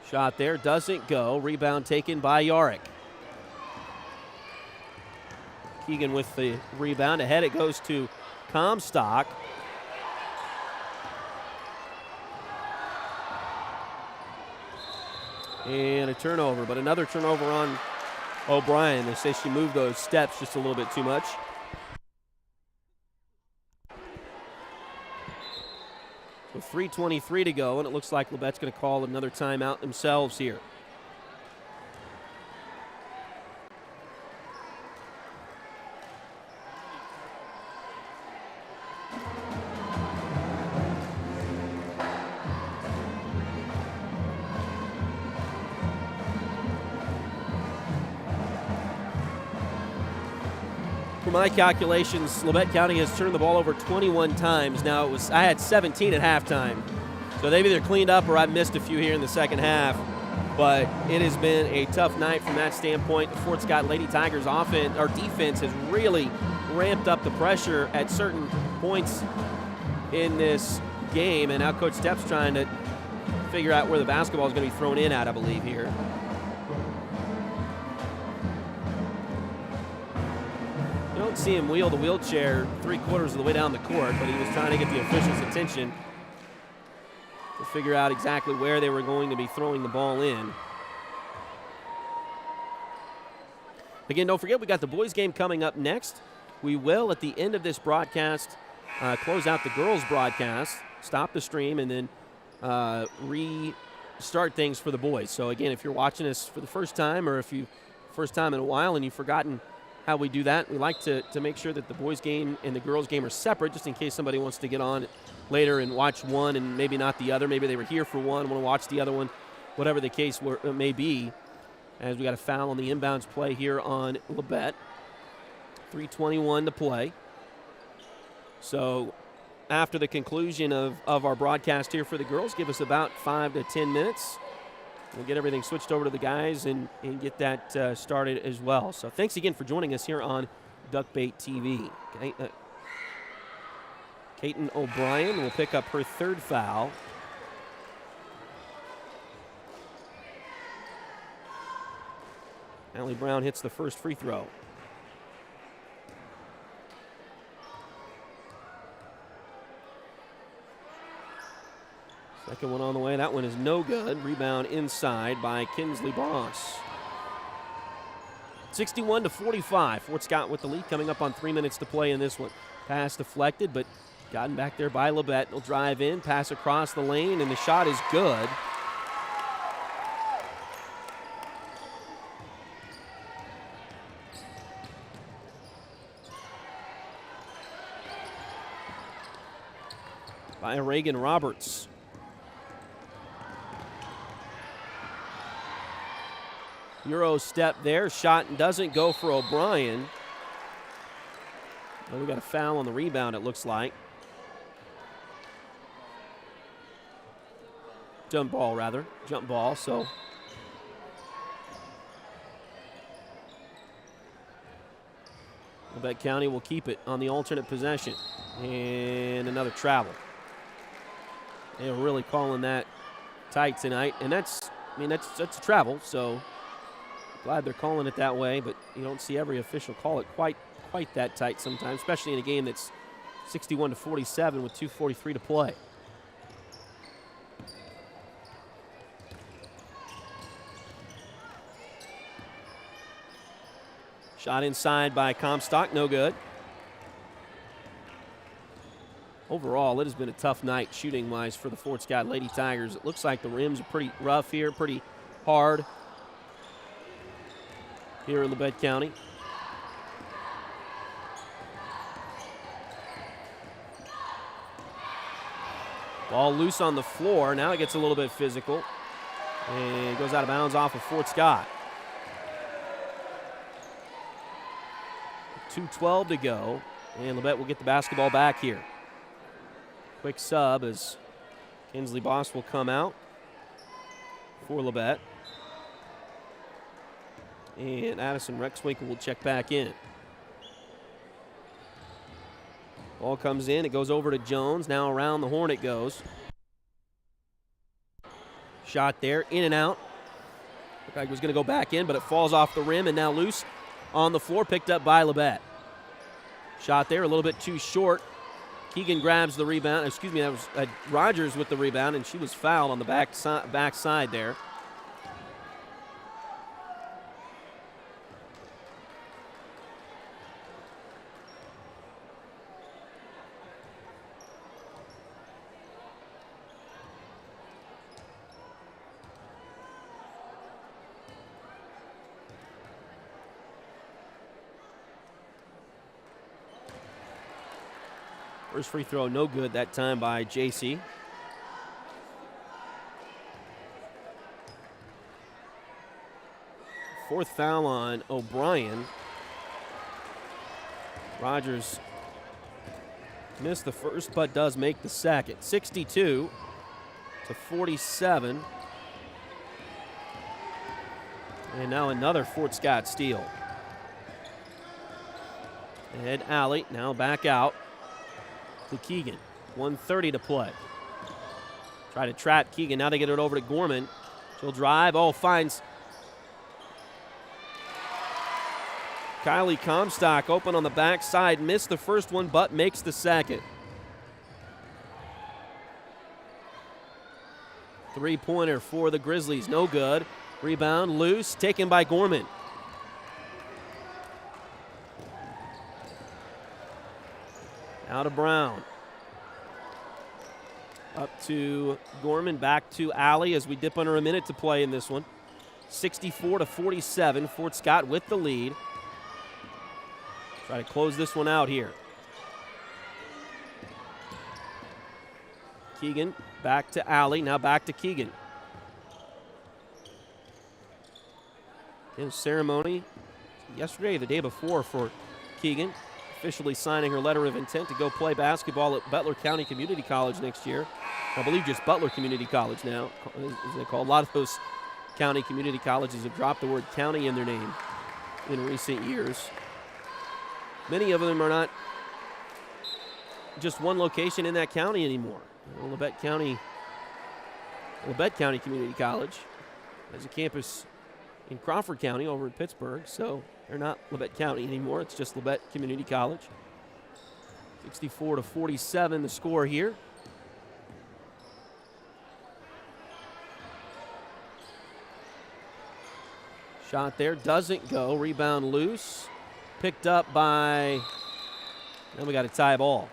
Shot there, doesn't go. Rebound taken by Yarick. Keegan with the rebound. Ahead it goes to Comstock. And a turnover, but another turnover on O'Brien. They say she moved those steps just a little bit too much. With 3:23 to go, and it looks like Labette's going to call another timeout themselves here. For my calculations, Labette County has turned the ball over 21 times. Now, I had 17 at halftime. So they've either cleaned up or I've missed a few here in the second half. But it has been a tough night from that standpoint. The Fort Scott Lady Tigers defense has really ramped up the pressure at certain points in this game. And now Coach Stepp's trying to figure out where the basketball is going to be thrown in at, I believe, here. You don't see him wheel the wheelchair 3/4 of the way down the court, but he was trying to get the officials' attention to figure out exactly where they were going to be throwing the ball in. Again, don't forget, we got the boys' game coming up next. We will, at the end of this broadcast, close out the girls' broadcast, stop the stream, and then restart things for the boys. So, again, if you're watching us for the first time or if you first time in a while and you've forgotten how we do that, we like to make sure that the boys' game and the girls' game are separate, just in case somebody wants to get on later and watch one and maybe not the other. Maybe they were here for one, want to watch the other one, whatever the case may be, as we got a foul on the inbounds play here on Labette. 3:21 to play. So after the conclusion of our broadcast here for the girls, give us about 5 to 10 minutes. We'll get everything switched over to the guys and get that started as well. So thanks again for joining us here on Duckbait TV. Okay, Kaiten O'Brien will pick up her third foul. Allie Brown hits the first free throw. Second one on the way. That one is no good. Rebound inside by Kinsley Boss. 61-45. Fort Scott with the lead, coming up on 3 minutes to play in this one. Pass deflected, but gotten back there by Labette. They'll drive in, pass across the lane, and the shot is good. by Reagan Roberts. Euro step there. Shot doesn't go for O'Brien. Well, we got a foul on the rebound, it looks like. Jump ball, so. Labette County will keep it on the alternate possession. And another travel. They're really calling that tight tonight. And that's a travel, so glad they're calling it that way, but you don't see every official call it quite that tight sometimes, especially in a game that's 61-47 with 2:43 to play. Shot inside by Comstock, no good. Overall, it has been a tough night shooting-wise for the Fort Scott Lady Tigers. It looks like the rims are pretty rough here, pretty hard here in Labette County. Ball loose on the floor. Now it gets a little bit physical. And goes out of bounds off of Fort Scott. 2:12 to go. And Labette will get the basketball back here. Quick sub as Kinsley Boss will come out for Labette. And Addison Rexwinkle will check back in. Ball comes in. It goes over to Jones. Now around the horn it goes. Shot there. In and out. Looked like it was going to go back in, but it falls off the rim and now loose on the floor. Picked up by Labette. Shot there a little bit too short. Keegan grabs the rebound. Excuse me, that was Rogers with the rebound, and she was fouled on the back side there. First free throw, no good that time by JC. Fourth foul on O'Brien. Rogers missed the first, but does make the second. 62-47. And now another Fort Scott steal. Head alley, now back out to Keegan. 1:30 to play. Try to trap Keegan. Now they get it over to Gorman. She'll drive. Oh, finds Kylie Comstock open on the backside. Missed the first one, but makes the second. Three-pointer for the Grizzlies. No good. Rebound loose. Taken by Gorman. Out of Brown. Up to Gorman, back to Alley as we dip under a minute to play in this one. 64-47, Fort Scott with the lead. Try to close this one out here. Keegan back to Alley, now back to Keegan. In ceremony yesterday, the day before for Keegan. Officially signing her letter of intent to go play basketball at Butler County Community College next year. I believe just Butler Community College now, as they call. A lot of those county community colleges have dropped the word county in their name in recent years. Many of them are not just one location in that county anymore. Labette County Community College has a campus in Crawford County over in Pittsburgh, so they're not Labette County anymore. It's just Labette Community College. 64-47 the score here. Shot there, doesn't go. Rebound loose. Picked up by, then we got a tie ball.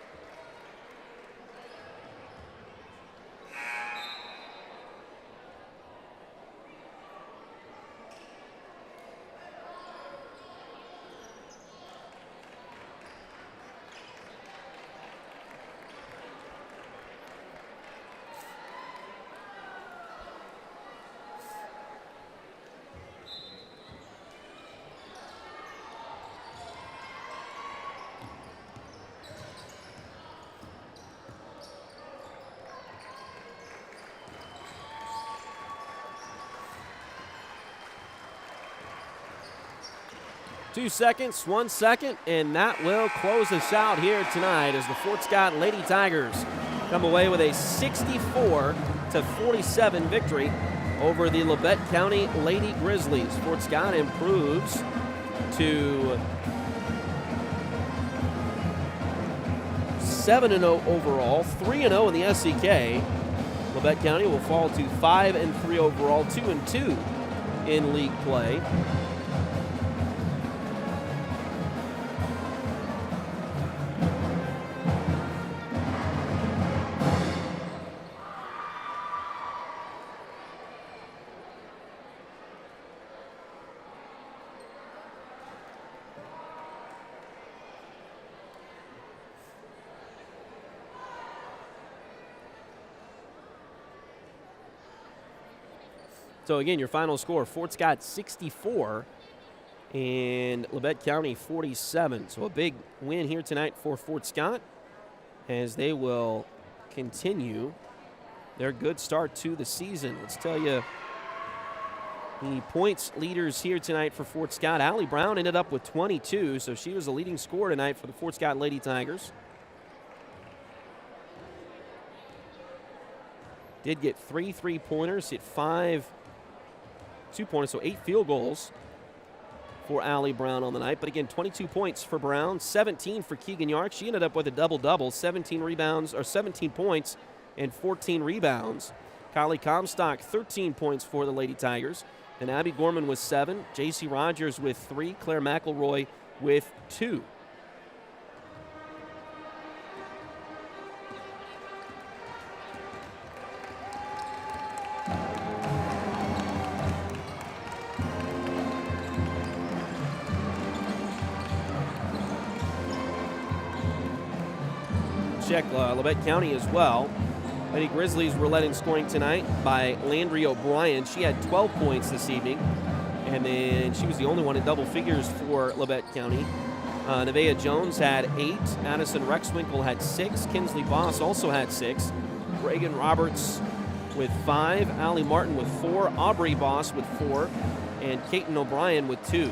2 seconds, 1 second, and that will close us out here tonight as the Fort Scott Lady Tigers come away with a 64-47 victory over the Labette County Lady Grizzlies. Fort Scott improves to 7-0 overall, 3-0 in the SEK. Labette County will fall to 5-3 overall, 2-2 in league play. So again, your final score, Fort Scott 64 and Labette County 47. So a big win here tonight for Fort Scott as they will continue their good start to the season. Let's tell you the points leaders here tonight for Fort Scott. Allie Brown ended up with 22, so she was the leading scorer tonight for the Fort Scott Lady Tigers. Did get 3 3-pointers, hit 5 2-pointers, so 8 field goals for Allie Brown on the night. But again, 22 points for Brown, 17 for Keegan Yark. She ended up with a double-double, 17 points and 14 rebounds. Kylie Comstock, 13 points for the Lady Tigers. And Abby Gorman with 7, J.C. Rogers with 3, Claire McElroy with 2. Check Labette County as well. Lady Grizzlies were led in scoring tonight by Landry O'Brien. She had 12 points this evening, and then she was the only one in double figures for Labette County. Nevaeh Jones had 8. Addison Rexwinkle had 6. Kinsley Boss also had 6. Reagan Roberts with 5. Allie Martin with 4. Aubrey Boss with 4. And Kaiten O'Brien with 2.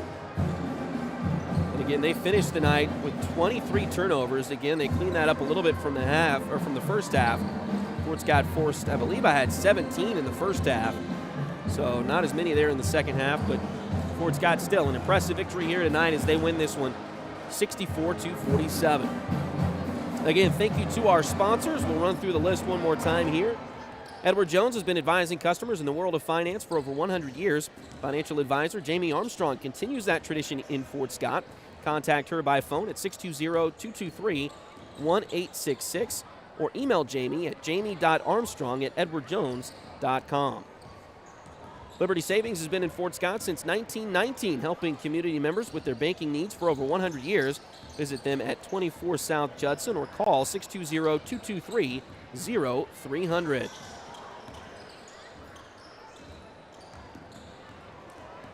Again, they finished the night with 23 turnovers. Again, they cleaned that up a little bit from the first half. Fort Scott forced, I believe I had 17 in the first half. So not as many there in the second half, but Fort Scott still an impressive victory here tonight as they win this one 64-47. Again, thank you to our sponsors. We'll run through the list one more time here. Edward Jones has been advising customers in the world of finance for over 100 years. Financial advisor Jamie Armstrong continues that tradition in Fort Scott. Contact her by phone at 620-223-1866 or email Jamie at jamie.armstrong@edwardjones.com. Liberty Savings has been in Fort Scott since 1919, helping community members with their banking needs for over 100 years. Visit them at 24 South Judson or call 620-223-0300.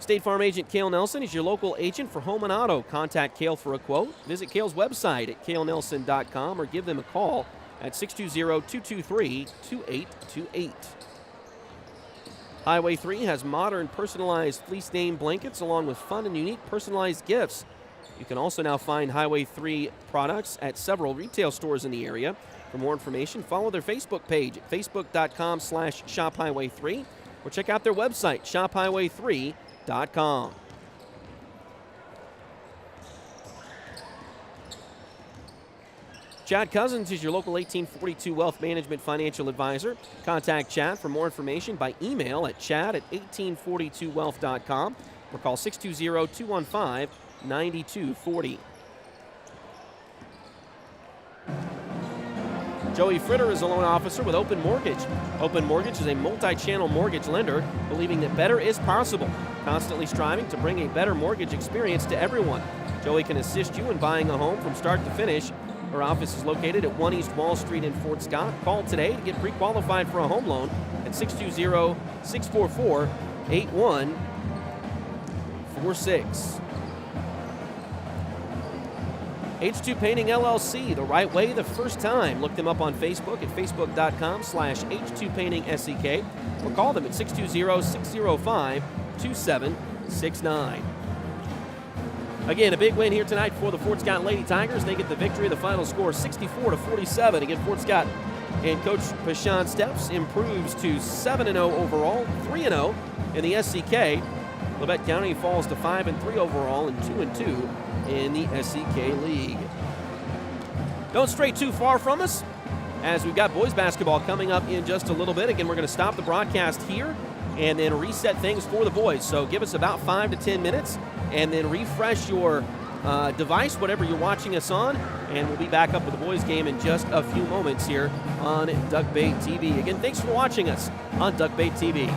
State Farm agent Cale Nelson is your local agent for home and auto. Contact Cale for a quote. Visit Cale's website at calenelson.com or give them a call at 620-223-2828. Highway 3 has modern personalized fleece name blankets along with fun and unique personalized gifts. You can also now find Highway 3 products at several retail stores in the area. For more information, follow their Facebook page at facebook.com/shophighway3 or check out their website, shophighway3.com. Chad Cousins is your local 1842 Wealth Management financial advisor. Contact Chad for more information by email at chad@1842wealth.com or call 620-215-9240. Joey Fritter is a loan officer with Open Mortgage. Open Mortgage is a multi-channel mortgage lender believing that better is possible, constantly striving to bring a better mortgage experience to everyone. Joey can assist you in buying a home from start to finish. Her office is located at 1 East Wall Street in Fort Scott. Call today to get pre-qualified for a home loan at 620-644-8146. H2 Painting LLC, the right way the first time. Look them up on Facebook at facebook.com/H2PaintingSEK or call them at 620-605-2769. Again, a big win here tonight for the Fort Scott Lady Tigers. They get the victory. The final score 64-47. Again, Fort Scott and Coach Pashan Steps improves to 7-0 overall, 3-0 in the SCK. Labette County falls to 5-3 overall and 2-2 in the SCK League. Don't stray too far from us, as we've got boys basketball coming up in just a little bit. Again, we're going to stop the broadcast here and then reset things for the boys. So give us about 5 to 10 minutes and then refresh your device, whatever you're watching us on, and we'll be back up with the boys game in just a few moments here on Duck Bait TV. Again, thanks for watching us on Duck Bait TV.